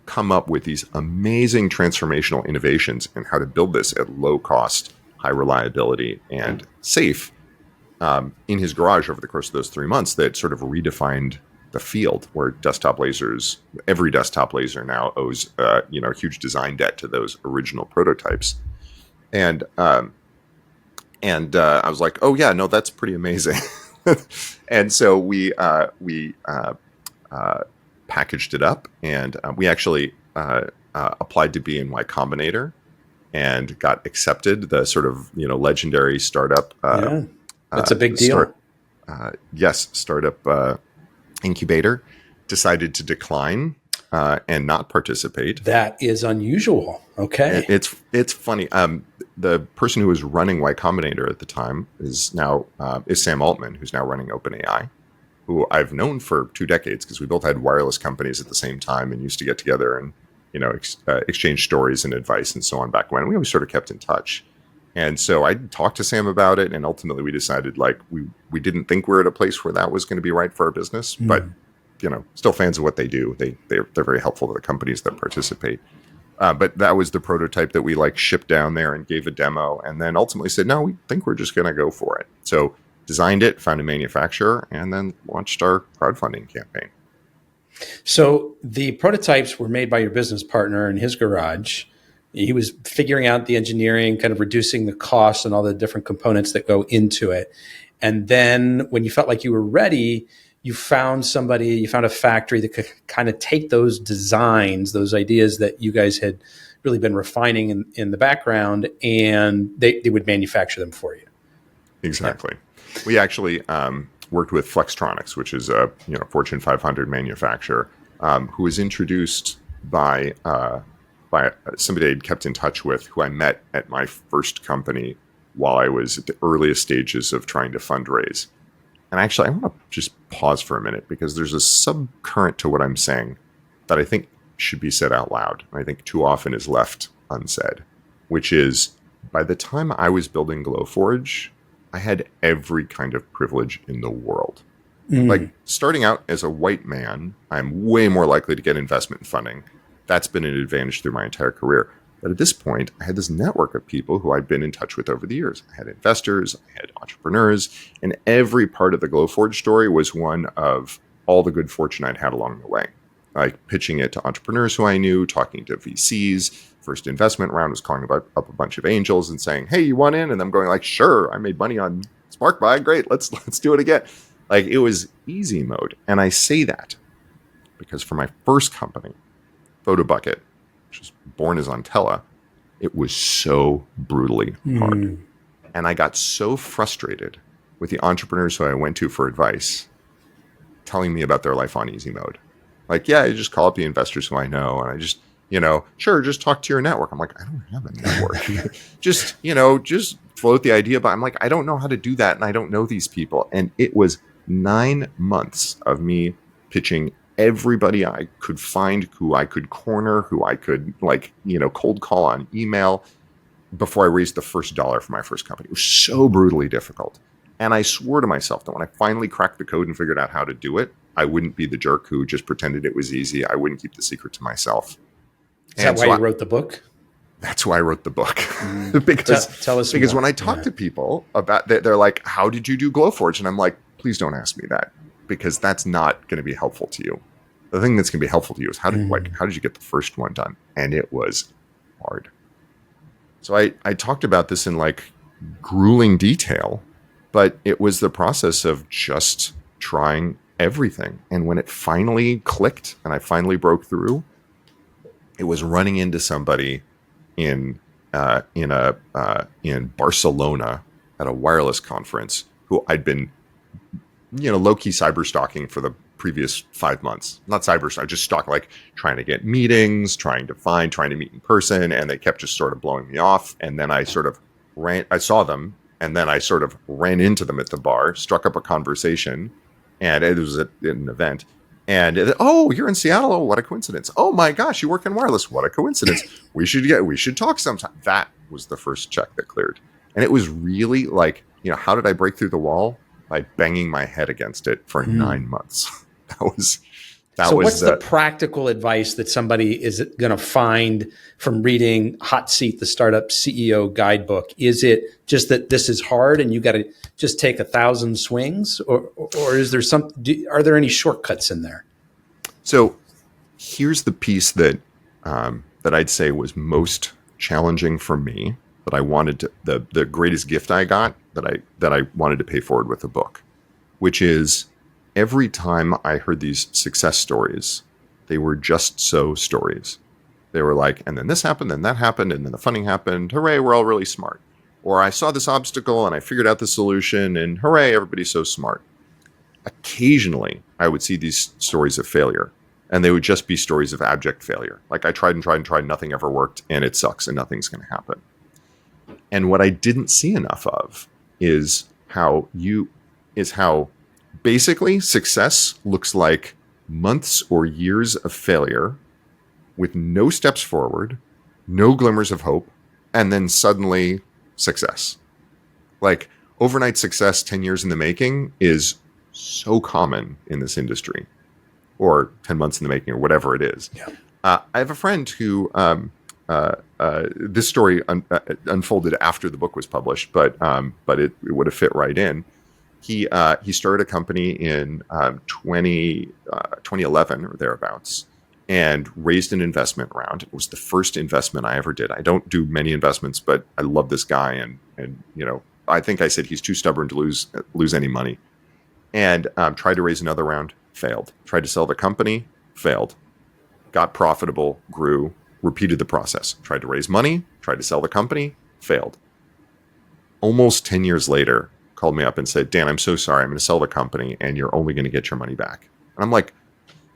come up with these amazing transformational innovations in how to build this at low cost, high reliability, and safe in his garage over the course of those 3 months that sort of redefined the field, where every desktop laser now owes a huge design debt to those original prototypes. And I was like, oh yeah, no, that's pretty amazing. And so we packaged it up, and we actually applied to be in Y Combinator and got accepted, the sort of legendary startup. That's a big deal. Startup incubator. Decided to decline and not participate. That is unusual. Okay. It's funny. The person who was running Y Combinator at the time is Sam Altman, who's now running OpenAI, who I've known for 2 decades because we both had wireless companies at the same time and used to get together and exchange stories and advice and so on back when. We always sort of kept in touch. And so I talked to Sam about it, and ultimately we decided we didn't think we were at a place where that was going to be right for our business, but still fans of what they do. They're very helpful to the companies that participate. But that was the prototype that we shipped down there and gave a demo, and then ultimately said, no, we think we're just going to go for it. So designed it, found a manufacturer, and then launched our crowdfunding campaign. So the prototypes were made by your business partner in his garage. He was figuring out the engineering, kind of reducing the costs and all the different components that go into it. And then when you felt like you were ready, you found a factory that could kind of take those designs, those ideas that you guys had really been refining in the background, and they would manufacture them for you. Exactly. Yeah. We actually worked with Flextronics, which is a Fortune 500 manufacturer, who was introduced by somebody I'd kept in touch with, who I met at my first company while I was at the earliest stages of trying to fundraise. And actually, I want to just pause for a minute, because there's a subcurrent to what I'm saying that I think should be said out loud. I think too often is left unsaid, which is, by the time I was building Glowforge, I had every kind of privilege in the world. Starting out as a white man, I'm way more likely to get investment funding. That's been an advantage through my entire career. But at this point, I had this network of people who I'd been in touch with over the years. I had investors, I had entrepreneurs, and every part of the Glowforge story was one of all the good fortune I'd had along the way. Like pitching it to entrepreneurs who I knew, talking to VCs. First investment round was calling up a bunch of angels and saying, "Hey, you want in?" And them going like, "Sure, I made money on SparkBuy. Great, let's do it again." Like, it was easy mode. And I say that because for my first company, PhotoBucket, which was born as Ontella, it was so brutally hard. And I got so frustrated with the entrepreneurs who I went to for advice telling me about their life on easy mode. Like, yeah, you just call up the investors who I know, and I just, sure, just talk to your network. I'm like, I don't have a network. just float the idea, but I'm like, I don't know how to do that, and I don't know these people. And it was 9 months of me pitching everybody I could find, who I could corner, who I could cold call on email before I raised the first dollar for my first company. It was so brutally difficult. And I swore to myself that when I finally cracked the code and figured out how to do it, I wouldn't be the jerk who just pretended it was easy. I wouldn't keep the secret to myself. Is that why you wrote the book? That's why I wrote the book. Tell us because more. When I talk to people about that, they're like, "How did you do Glowforge?" And I'm like, "Please don't ask me that, because that's not going to be helpful to you. The thing that's going to be helpful to you is how did you get the first one done?" And it was hard. So I talked about this in grueling detail, but it was the process of just trying everything. And when it finally clicked and I finally broke through, it was running into somebody in Barcelona at a wireless conference who I'd been, low-key cyber stalking for the previous 5 months. Not cyber stalk, just stalk, trying to get meetings, trying to meet in person, and they kept just sort of blowing me off. And then I saw them, and then I sort of ran into them at the bar, struck up a conversation, and it was at an event. And "Oh, you're in Seattle. Oh, what a coincidence. Oh my gosh, you work in wireless. What a coincidence. We should talk sometime." That was the first check that cleared. And it was really how did I break through the wall? By banging my head against it for 9 months. So what's the practical advice that somebody is going to find from reading Hot Seat, the Startup CEO Guidebook? Is it just that this is hard and you got to just take 1,000 swings, or is there are there any shortcuts in there? So here's the piece that I'd say was most challenging for me, that I wanted to, the greatest gift I got that I wanted to pay forward with the book, which is, every time I heard these success stories, they were just so stories. They were like, and then this happened, then that happened, and then the funding happened. Hooray, we're all really smart. Or I saw this obstacle and I figured out the solution, and hooray, everybody's so smart. Occasionally, I would see these stories of failure, and they would just be stories of abject failure. Like, I tried and tried and tried, nothing ever worked, and it sucks, and nothing's going to happen. And what I didn't see enough of is how basically success looks like months or years of failure with no steps forward, no glimmers of hope, and then suddenly success. Like, overnight success 10 years in the making is so common in this industry, or 10 months in the making, or whatever it is. Yeah. I have a friend who, this story unfolded after the book was published, but it would have fit right in. He started a company in 2011 or thereabouts, and raised an investment round. It was the first investment I ever did. I don't do many investments, but I love this guy, and I think I said he's too stubborn to lose any money. And tried to raise another round, failed. Tried to sell the company, failed. Got profitable, grew, repeated the process. Tried to raise money, tried to sell the company, failed. Almost 10 years later, called me up and said, "Dan, I'm so sorry. I'm going to sell the company, and you're only going to get your money back." And I'm like,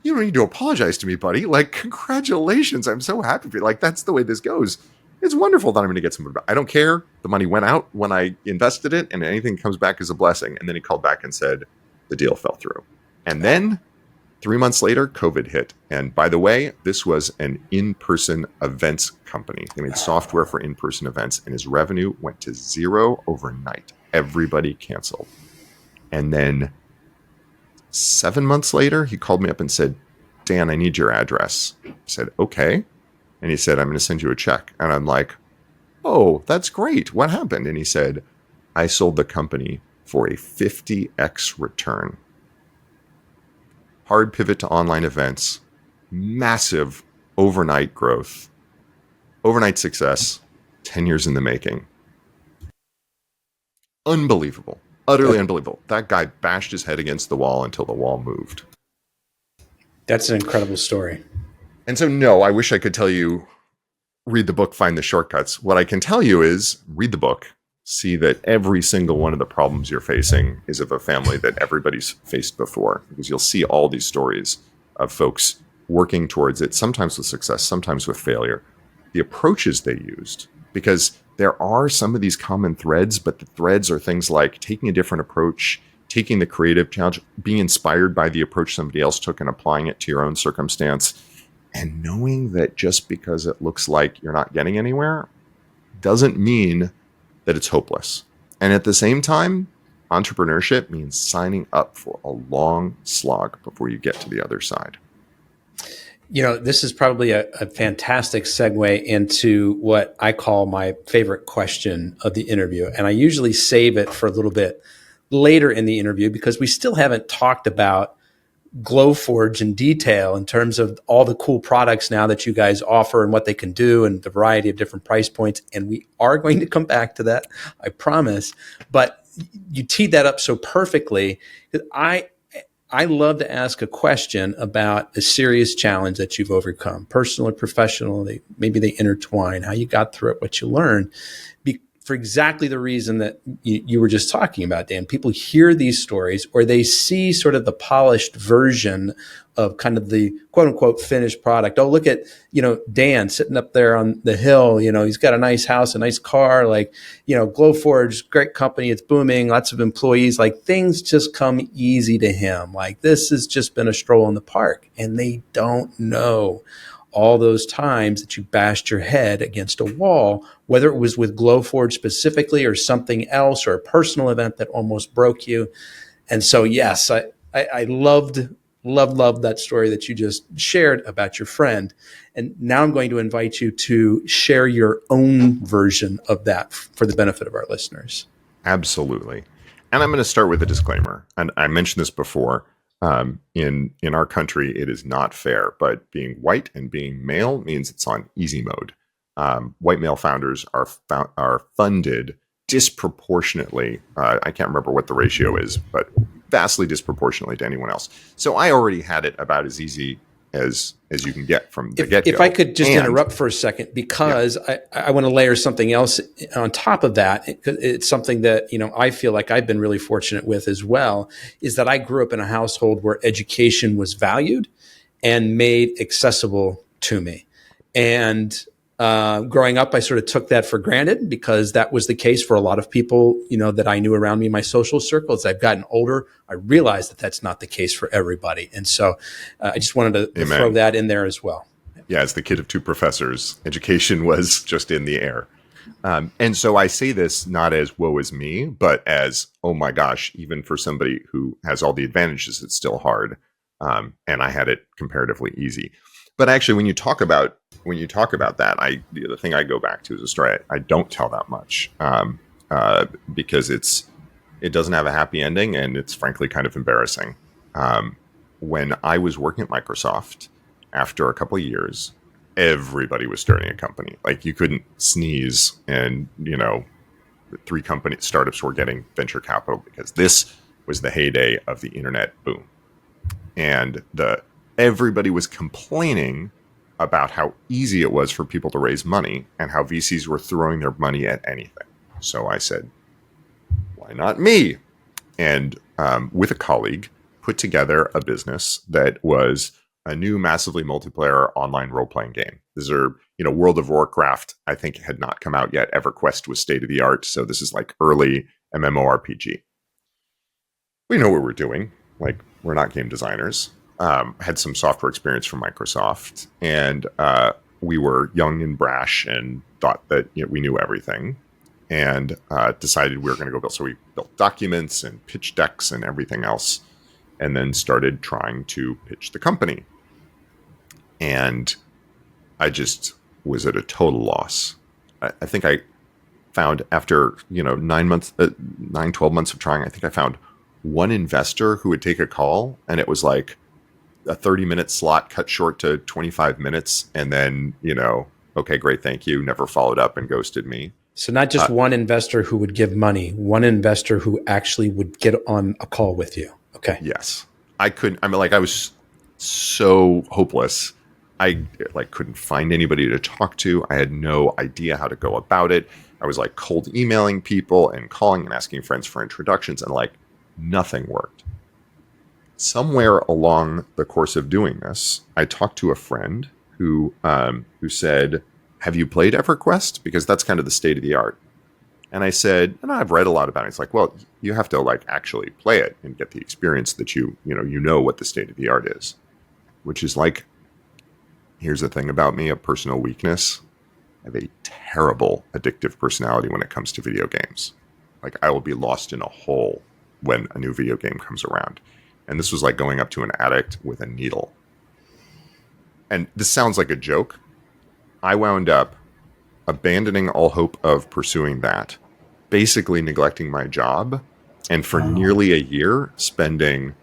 "You don't need to apologize to me, buddy. Like, congratulations. I'm so happy for you. Like, that's the way this goes. It's wonderful that I'm going to get some money back. I don't care. The money went out when I invested it, and anything comes back is a blessing." And then he called back and said the deal fell through. And then 3 months later, COVID hit. And by the way, this was an in-person events company. They made software for in-person events, and his revenue went to zero overnight. Everybody canceled. And then 7 months later, he called me up and said, "Dan, I need your address." I said, "Okay." And he said, I'm going to send you a check. And I'm like, oh, that's great. What happened? And he said, I sold the company for a 50x return. Hard pivot to online events, massive overnight growth, overnight success, 10 years in the making. Unbelievable. Utterly unbelievable. That guy bashed his head against the wall until the wall moved. That's an incredible story. And so, no, I wish I could tell you, read the book, find the shortcuts. What I can tell you is read the book, see that every single one of the problems you're facing is of a family that everybody's faced before, because you'll see all these stories of folks working towards it, sometimes with success, sometimes with failure. The approaches they used, because there are some of these common threads, but the threads are things like taking a different approach, taking the creative challenge, being inspired by the approach somebody else took and applying it to your own circumstance, and knowing that just because it looks like you're not getting anywhere doesn't mean that it's hopeless. And at the same time, entrepreneurship means signing up for a long slog before you get to the other side. You know, this is probably a fantastic segue into what I call my favorite question of the interview. And I usually save it for a little bit later in the interview because we still haven't talked about Glowforge in detail in terms of all the cool products now that you guys offer and what they can do and the variety of different price points. And we are going to come back to that, I promise. But you teed that up so perfectly. I love to ask a question about a serious challenge that you've overcome, personal or professional. Maybe they intertwine, how you got through it, what you learned. For exactly the reason that you were just talking about, Dan. People hear these stories or they see sort of the polished version of kind of the quote unquote finished product. Oh, look at, Dan sitting up there on the hill, he's got a nice house, a nice car, like, Glowforge, great company. It's booming, lots of employees, like things just come easy to him. Like this has just been a stroll in the park, and they don't know all those times that you bashed your head against a wall, whether it was with Glowforge specifically or something else or a personal event that almost broke you. And so, yes, I loved that story that you just shared about your friend. And now I'm going to invite you to share your own version of that for the benefit of our listeners. Absolutely. And I'm going to start with a disclaimer. And I mentioned this before. In our country, it is not fair, but being white and being male means it's on easy mode. White male founders are funded disproportionately. I can't remember what the ratio is, but vastly disproportionately to anyone else. So I already had it about as easy as you can get from the get-go. If I could just interrupt for a second, because I want to layer something else on top of that. It's something that, I feel like I've been really fortunate with as well, is that I grew up in a household where education was valued and made accessible to me. And growing up, I sort of took that for granted because that was the case for a lot of people, that I knew around me in my social circles. As I've gotten older, I realized that that's not the case for everybody. And so I just wanted to throw that in there as well. Yeah, as the kid of two professors, education was just in the air. And so I say this not as woe is me, but as, oh my gosh, even for somebody who has all the advantages, it's still hard. And I had it comparatively easy. But actually, when you talk about that, the thing I go back to is a story I don't tell that much because it doesn't have a happy ending, and it's frankly kind of embarrassing. When I was working at Microsoft, after a couple of years, everybody was starting a company. Like you couldn't sneeze, and 3 startups were getting venture capital because this was the heyday of the internet boom, and everybody was complaining about how easy it was for people to raise money and how VCs were throwing their money at anything. So I said, why not me? And with a colleague, put together a business that was a new massively multiplayer online role-playing game. These are, World of Warcraft, I think, had not come out yet. EverQuest was state of the art. So this is like early MMORPG. We know what we're doing. Like, we're not game designers. Had some software experience from Microsoft, and we were young and brash and thought that we knew everything, and decided we were going to go build. So we built documents and pitch decks and everything else, and then started trying to pitch the company. And I just was at a total loss. I think I found after, 12 months of trying, I think I found one investor who would take a call, and it was like a 30-minute slot cut short to 25 minutes. And then, okay, great. Thank you. Never followed up and ghosted me. So not just one investor who would give money, one investor who actually would get on a call with you. Okay. Yes. I was so hopeless. I couldn't find anybody to talk to. I had no idea how to go about it. I was like cold emailing people and calling and asking friends for introductions, and nothing worked. Somewhere along the course of doing this, I talked to a friend who said, "Have you played EverQuest? Because that's kind of the state of the art." And I said, "And I've read a lot about it." It's like, "Well, you have to actually play it and get the experience that you know what the state of the art is," which is here's the thing about me, a personal weakness. I have a terrible addictive personality when it comes to video games. I will be lost in a hole when a new video game comes around. And this was like going up to an addict with a needle. And this sounds like a joke. I wound up abandoning all hope of pursuing that, basically neglecting my job, and for nearly a year spending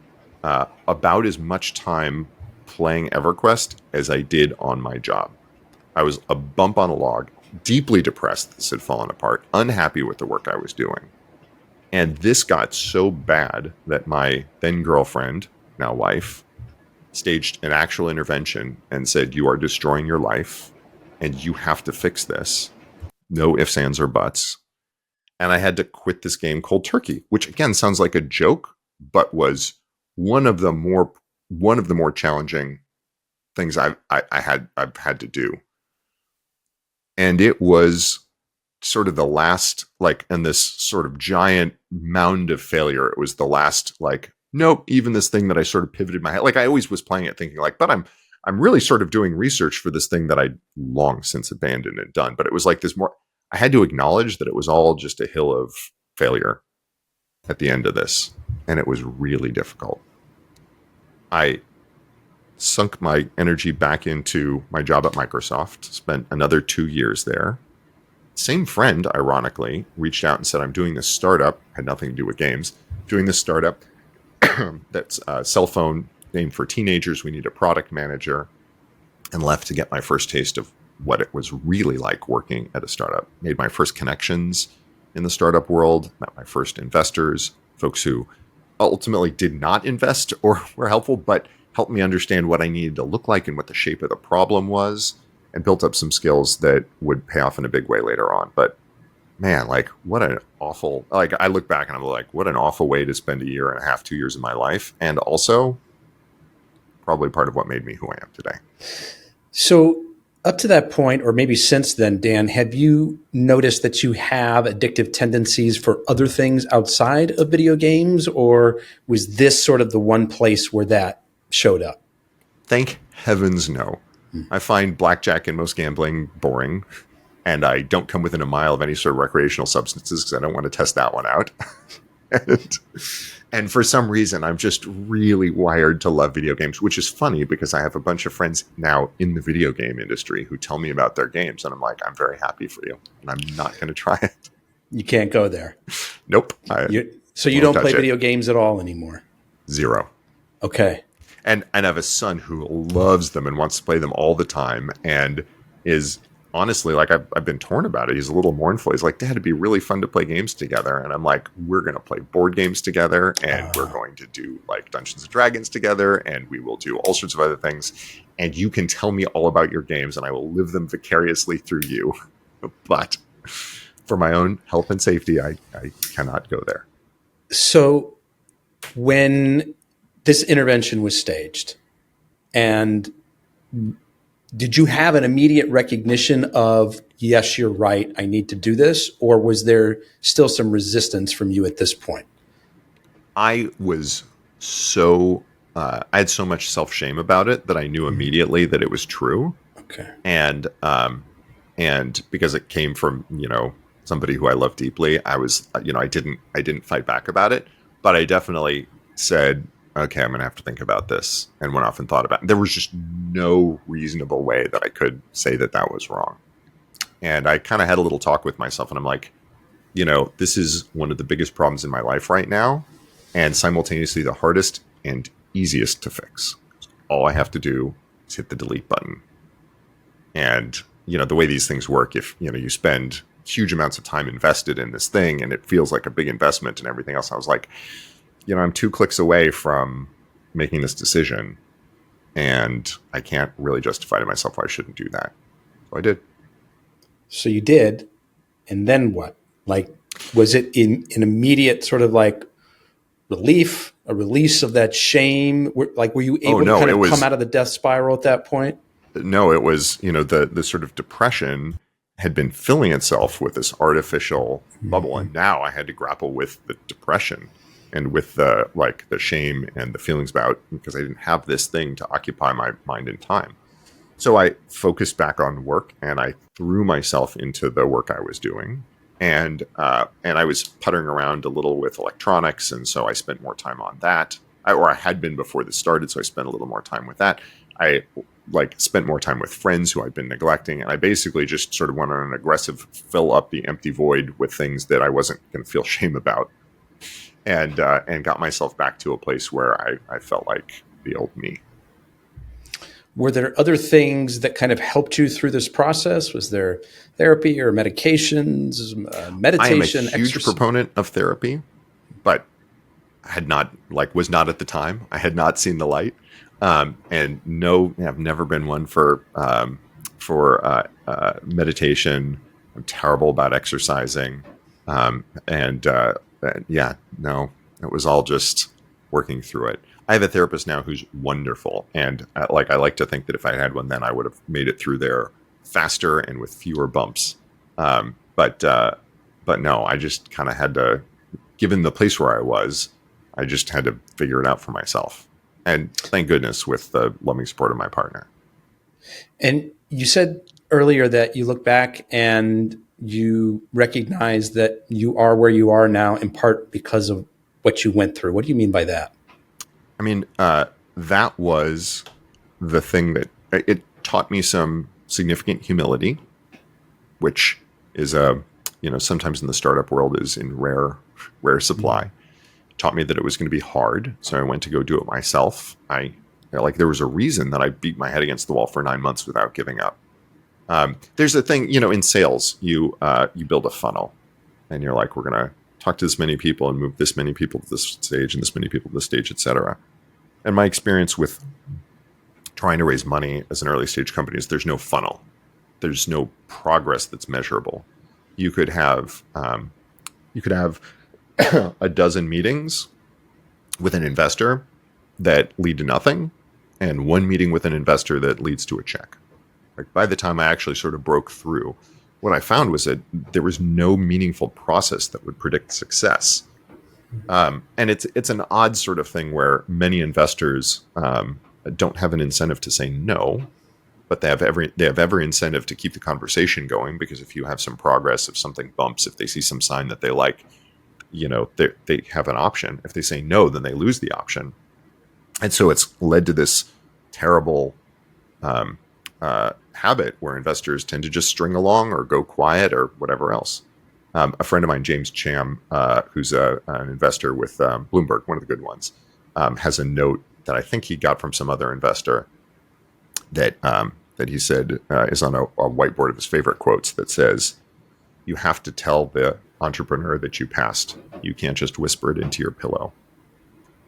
about as much time playing EverQuest as I did on my job. I was a bump on a log, deeply depressed this had fallen apart, unhappy with the work I was doing. And this got so bad that my then girlfriend, now wife, staged an actual intervention and said, "You are destroying your life and you have to fix this. No ifs, ands, or buts." And I had to quit this game cold turkey, which again sounds like a joke, but was one of the more challenging things I've had to do. And it was sort of the last, in this sort of giant mound of failure, it was the last, nope, even this thing that I sort of pivoted my head. I always was playing it thinking but I'm really sort of doing research for this thing that I long since abandoned and done. But it was this more, I had to acknowledge that it was all just a hill of failure at the end of this. And it was really difficult. I sunk my energy back into my job at Microsoft, spent another 2 years there. Same friend, ironically, reached out and said, "I'm doing this startup," had nothing to do with games, doing this startup that's a cell phone named for teenagers. We need a product manager, and left to get my first taste of what it was really like working at a startup. Made my first connections in the startup world, met my first investors, folks who ultimately did not invest or were helpful, but helped me understand what I needed to look like and what the shape of the problem was, and built up some skills that would pay off in a big way later on. But man, what an awful, I look back and I'm like, what an awful way to spend a year and a half, 2 years of my life. And also probably part of what made me who I am today. So up to that point, or maybe since then, Dan, have you noticed that you have addictive tendencies for other things outside of video games? Or was this sort of the one place where that showed up? Thank heavens no. I find blackjack and most gambling boring, and I don't come within a mile of any sort of recreational substances because I don't want to test that one out. and for some reason, I'm just really wired to love video games, which is funny because I have a bunch of friends now in the video game industry who tell me about their games, and I'm like, I'm very happy for you, and I'm not going to try it. You can't go there. Nope. So you don't play video games at all anymore? Zero. Okay. And I have a son who loves them and wants to play them all the time, and is honestly I've been torn about it. He's a little mournful. He's like, "Dad, it'd be really fun to play games together." And I'm like, "We're going to play board games together, and we're going to do Dungeons and Dragons together, and we will do all sorts of other things. And you can tell me all about your games, and I will live them vicariously through you. But for my own health and safety, I cannot go there." So when this intervention was staged, and did you have an immediate recognition of, yes, you're right, I need to do this? Or was there still some resistance from you at this point? I was I had so much self-shame about it that I knew immediately that it was true. Okay. And because it came from, somebody who I love deeply, I was, I didn't fight back about it, but I definitely said, okay, I'm going to have to think about this, and went off and thought about it. There was just no reasonable way that I could say that that was wrong. And I kind of had a little talk with myself, and I'm like, this is one of the biggest problems in my life right now, and simultaneously the hardest and easiest to fix. All I have to do is hit the delete button. And, the way these things work, if, you spend huge amounts of time invested in this thing and it feels like a big investment and everything else, I was like, I'm 2 clicks away from making this decision, and I can't really justify to myself why I shouldn't do that. So I did. So you did, and then what? Like, was it an immediate sort of like relief, a release of that shame? Were you able to kind of come out of the death spiral at that point? No, it was, the sort of depression had been filling itself with this artificial bubble, and now I had to grapple with the depression and with the shame and the feelings about, because I didn't have this thing to occupy my mind and time. So I focused back on work, and I threw myself into the work I was doing. And I was puttering around a little with electronics, and so I spent more time on that. I had been before this started, so I spent a little more time with that. I spent more time with friends who I'd been neglecting, and I basically just sort of went on an aggressive fill up the empty void with things that I wasn't going to feel shame about, and got myself back to a place where I felt like the old me. Were there other things that kind of helped you through this process? Was there therapy or medications, meditation? I am a huge proponent of therapy, but was not at the time. I had not seen the light, and no, I've never been one for meditation. I'm terrible about exercising, no, it was all just working through it. I have a therapist now who's wonderful, and I like to think that if I had one, then I would have made it through there faster and with fewer bumps. But no, I just kind of had to, given the place where I was, I just had to figure it out for myself. And thank goodness with the loving support of my partner. And you said earlier that you look back and you recognize that you are where you are now in part because of what you went through. What do you mean by that? I mean, that was the thing that it taught me some significant humility, which is sometimes in the startup world is in rare supply. It taught me that it was going to be hard, so I went to go do it myself. There was a reason that I beat my head against the wall for 9 months without giving up. There's a thing, in sales, you build a funnel, and you're like, we're going to talk to this many people and move this many people to this stage and this many people to this stage, et cetera. And my experience with trying to raise money as an early stage company is there's no funnel. There's no progress that's measurable. You could have a dozen meetings with an investor that lead to nothing, and one meeting with an investor that leads to a check. By the time I actually sort of broke through, what I found was that there was no meaningful process that would predict success. And it's an odd sort of thing where many investors don't have an incentive to say no, but they have every incentive to keep the conversation going, because if you have some progress, if something bumps, if they see some sign that they like, they have an option. If they say no, then they lose the option. And so it's led to this terrible habit where investors tend to just string along or go quiet or whatever else. A friend of mine, James Cham, who's an investor with Bloomberg, one of the good ones, has a note that I think he got from some other investor that he said is on a whiteboard of his favorite quotes that says, "You have to tell the entrepreneur that you passed. You can't just whisper it into your pillow."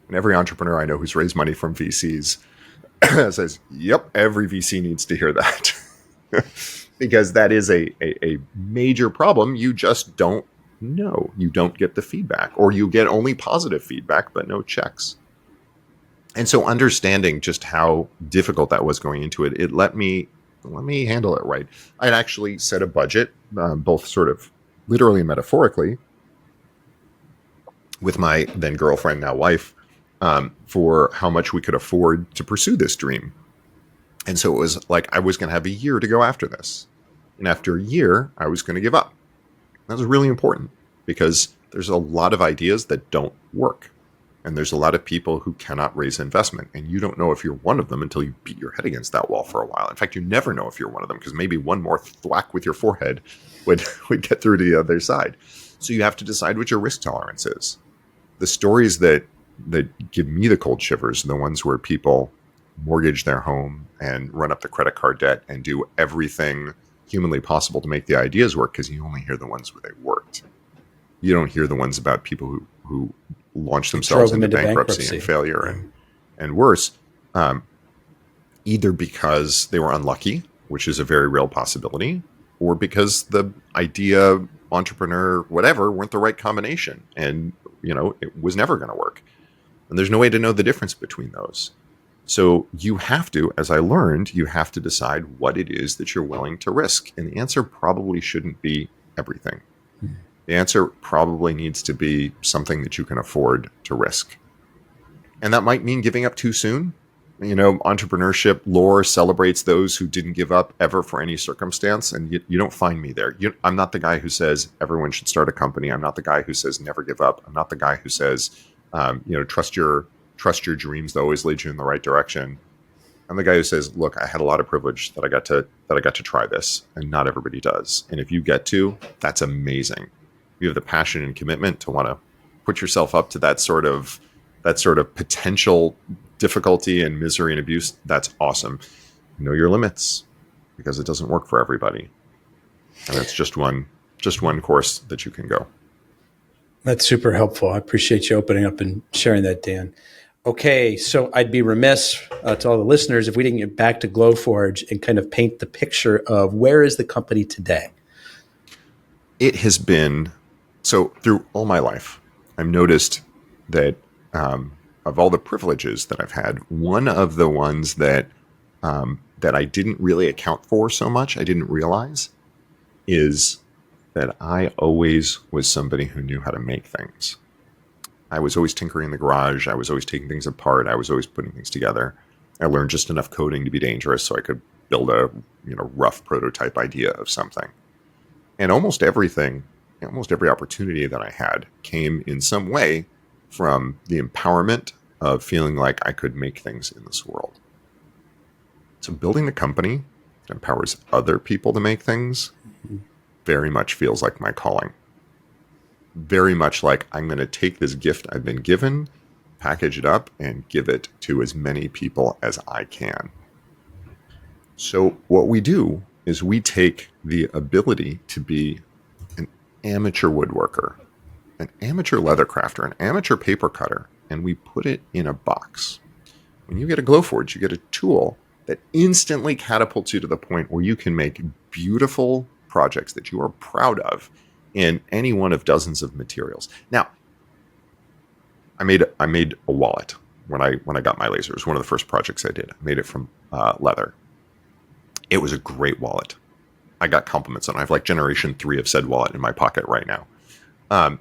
And every entrepreneur I know who's raised money from VCs says, yep, every VC needs to hear that. Because that is a major problem. You just don't know. You don't get the feedback, or you get only positive feedback, but no checks. And so understanding just how difficult that was going into it, it let me handle it right. I'd actually set a budget, both sort of literally and metaphorically, with my then girlfriend, now wife, for how much we could afford to pursue this dream. And so it was like I was going to have a year to go after this. And after a year, I was going to give up. That was really important because there's a lot of ideas that don't work. And there's a lot of people who cannot raise investment. And you don't know if you're one of them until you beat your head against that wall for a while. In fact, you never know if you're one of them, because maybe one more thwack with your forehead would get through to the other side. So you have to decide what your risk tolerance is. The stories that give me the cold shivers are the ones where people mortgage their home and run up the credit card debt and do everything humanly possible to make the ideas work, because you only hear the ones where they worked. You don't hear the ones about people who launch themselves into bankruptcy and failure and worse, either because they were unlucky, which is a very real possibility, or because the idea, entrepreneur, whatever, weren't the right combination. And, it was never going to work. And there's no way to know the difference between those. So you have to, as I learned, you have to decide what it is that you're willing to risk. And the answer probably shouldn't be everything. The answer probably needs to be something that you can afford to risk. And that might mean giving up too soon. Entrepreneurship lore celebrates those who didn't give up ever for any circumstance. And you don't find me there. I'm not the guy who says everyone should start a company. I'm not the guy who says never give up. I'm not the guy who says, trust your dreams. They always lead you in the right direction. I'm the guy who says, look, I had a lot of privilege that I got to try this, and not everybody does. And if you get to, that's amazing. You have the passion and commitment to want to put yourself up to that sort of potential difficulty and misery and abuse. That's awesome. Know your limits, because it doesn't work for everybody. And it's just one course that you can go. That's super helpful. I appreciate you opening up and sharing that, Dan. Okay, so I'd be remiss to all the listeners if we didn't get back to Glowforge and kind of paint the picture of where is the company today? It has been, so through all my life, I've noticed that of all the privileges that I've had, one of the ones that I didn't really account for so much, I didn't realize, is that I always was somebody who knew how to make things. I was always tinkering in the garage. I was always taking things apart. I was always putting things together. I learned just enough coding to be dangerous so I could build a rough prototype idea of something. And almost every opportunity that I had came in some way from the empowerment of feeling like I could make things in this world. So building the company that empowers other people to make things very much feels like my calling. Very much like I'm going to take this gift I've been given, package it up, and give it to as many people as I can. So what we do is we take the ability to be an amateur woodworker, an amateur leather crafter, an amateur paper cutter, and we put it in a box. When you get a Glowforge, you get a tool that instantly catapults you to the point where you can make beautiful projects that you are proud of in any one of dozens of materials. Now, I made a wallet when I got my laser. It was one of the first projects I did. I made it from leather. It was a great wallet. I got compliments on it. I have like generation 3 of said wallet in my pocket right now.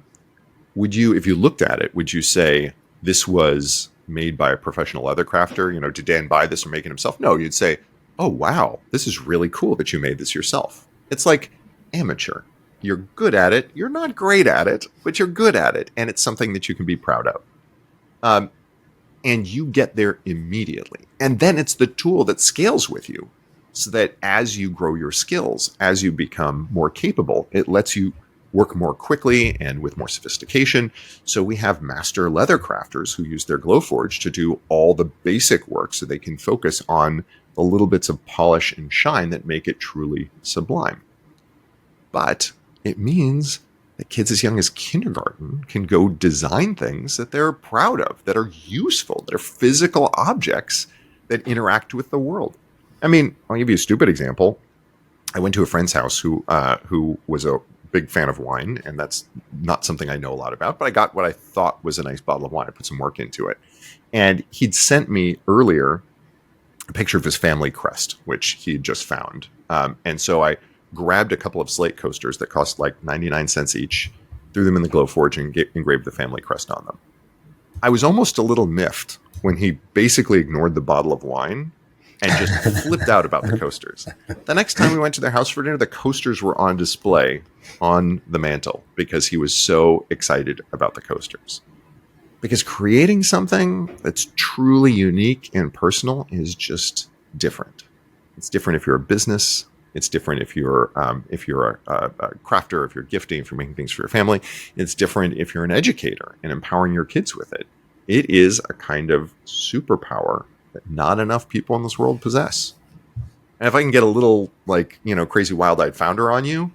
Would you, if you looked at it, would you say this was made by a professional leather crafter? Did Dan buy this or make it himself? No, you'd say, oh, wow, this is really cool that you made this yourself. It's like amateur. You're good at it. You're not great at it, but you're good at it. And it's something that you can be proud of. And you get there immediately. And then it's the tool that scales with you so that as you grow your skills, as you become more capable, it lets you work more quickly and with more sophistication. So we have master leather crafters who use their Glowforge to do all the basic work so they can focus on the little bits of polish and shine that make it truly sublime. But it means that kids as young as kindergarten can go design things that they're proud of, that are useful, that are physical objects that interact with the world. I mean, I'll give you a stupid example. I went to a friend's house who was a big fan of wine, and that's not something I know a lot about, but I got what I thought was a nice bottle of wine. I put some work into it. And he'd sent me earlier a picture of his family crest, which he'd just found. And so I grabbed a couple of slate coasters that cost like 99 cents each, threw them in the Glowforge, and engraved the family crest on them. I was almost a little miffed when he basically ignored the bottle of wine and just flipped out about the coasters. The next time we went to their house for dinner, the coasters were on display on the mantle because he was so excited about the coasters. Because creating something that's truly unique and personal is just different. It's different if you're a business. It's different if you're a crafter, if you're gifting, if you're making things for your family. It's different if you're an educator and empowering your kids with it. It is a kind of superpower that not enough people in this world possess. And if I can get a little crazy wild-eyed founder on you,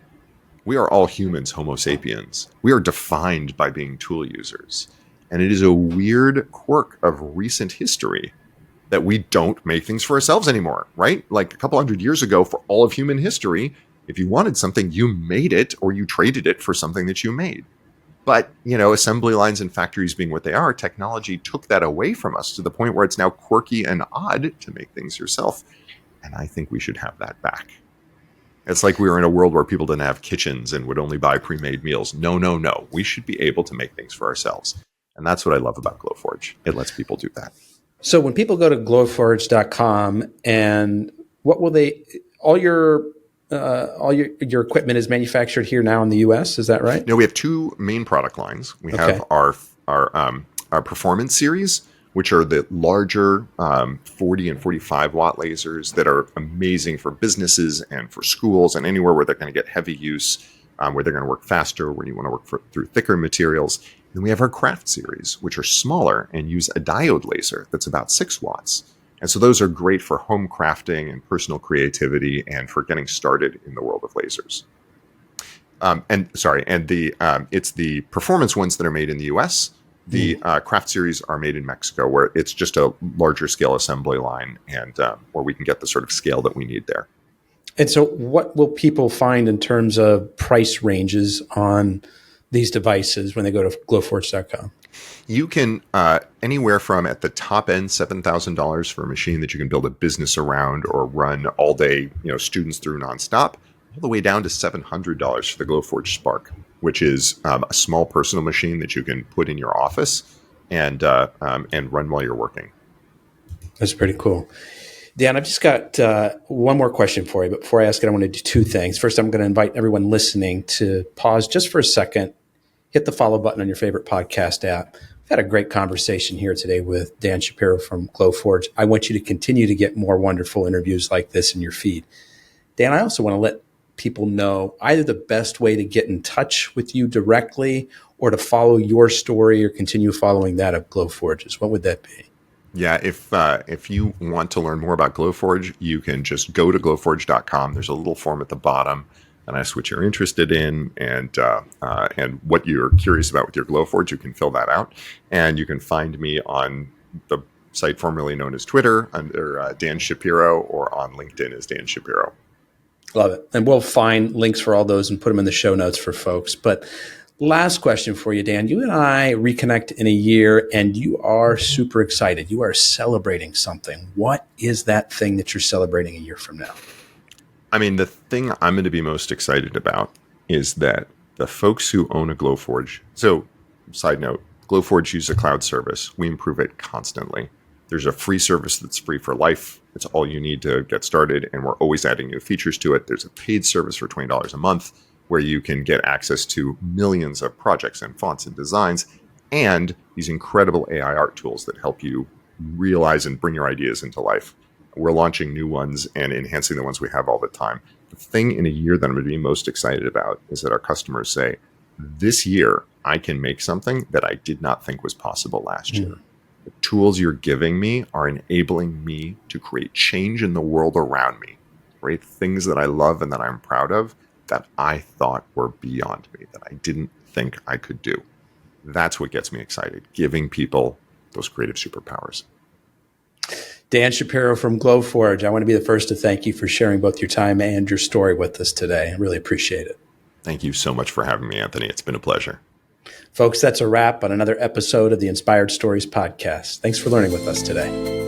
we are all humans, Homo sapiens. We are defined by being tool users. And it is a weird quirk of recent history that we don't make things for ourselves anymore, right? Like a couple hundred years ago, for all of human history, if you wanted something, you made it or you traded it for something that you made. But, assembly lines and factories being what they are, technology took that away from us to the point where it's now quirky and odd to make things yourself. And I think we should have that back. It's like we were in a world where people didn't have kitchens and would only buy pre-made meals. No. We should be able to make things for ourselves. And that's what I love about Glowforge. It lets people do that. So when people go to glowforge.com, and what will they, all your equipment is manufactured here now in the US, is that right? No, we have two main product lines. We have our performance series, which are the larger 40 and 45 watt lasers that are amazing for businesses and for schools and anywhere where they're going to get heavy use, where they're going to work faster, where you want to work through thicker materials. Then we have our craft series, which are smaller and use a diode laser that's about 6 watts. And so those are great for home crafting and personal creativity and for getting started in the world of lasers. It's the performance ones that are made in the US. The craft series are made in Mexico, where it's just a larger scale assembly line and where we can get the sort of scale that we need there. And so what will people find in terms of price ranges on these devices when they go to glowforge.com? You can anywhere from at the top end $7,000 for a machine that you can build a business around or run all day, students through nonstop, all the way down to $700 for the Glowforge Spark, which is a small personal machine that you can put in your office and run while you're working. That's pretty cool. Dan, I've just got one more question for you. But before I ask it, I want to do two things. First, I'm going to invite everyone listening to pause just for a second, hit the follow button on your favorite podcast app. We've had a great conversation here today with Dan Shapiro from Glowforge. I want you to continue to get more wonderful interviews like this in your feed. Dan, I also want to let people know either the best way to get in touch with you directly or to follow your story or continue following that of Glowforge's. What would that be? Yeah, if you want to learn more about Glowforge, you can just go to glowforge.com. There's a little form at the bottom and ask what you're interested in and what you're curious about with your Glowforge. You can fill that out. And you can find me on the site formerly known as Twitter under Dan Shapiro or on LinkedIn as Dan Shapiro. Love it. And we'll find links for all those and put them in the show notes for folks. But last question for you, Dan. You and I reconnect in a year and you are super excited. You are celebrating something. What is that thing that you're celebrating a year from now? I mean, the thing I'm going to be most excited about is that the folks who own a Glowforge. So, side note, Glowforge uses a cloud service. We improve it constantly. There's a free service that's free for life. It's all you need to get started. And we're always adding new features to it. There's a paid service for $20 a month where you can get access to millions of projects and fonts and designs and these incredible AI art tools that help you realize and bring your ideas into life. We're launching new ones and enhancing the ones we have all the time. The thing in a year that I'm going to be most excited about is that our customers say, this year, I can make something that I did not think was possible last year. The tools you're giving me are enabling me to create change in the world around me, right? Things that I love and that I'm proud of that I thought were beyond me, that I didn't think I could do. That's what gets me excited, giving people those creative superpowers. Dan Shapiro from Glowforge, I want to be the first to thank you for sharing both your time and your story with us today. I really appreciate it. Thank you so much for having me, Anthony. It's been a pleasure. Folks, that's a wrap on another episode of the Inspired Stories podcast. Thanks for learning with us today.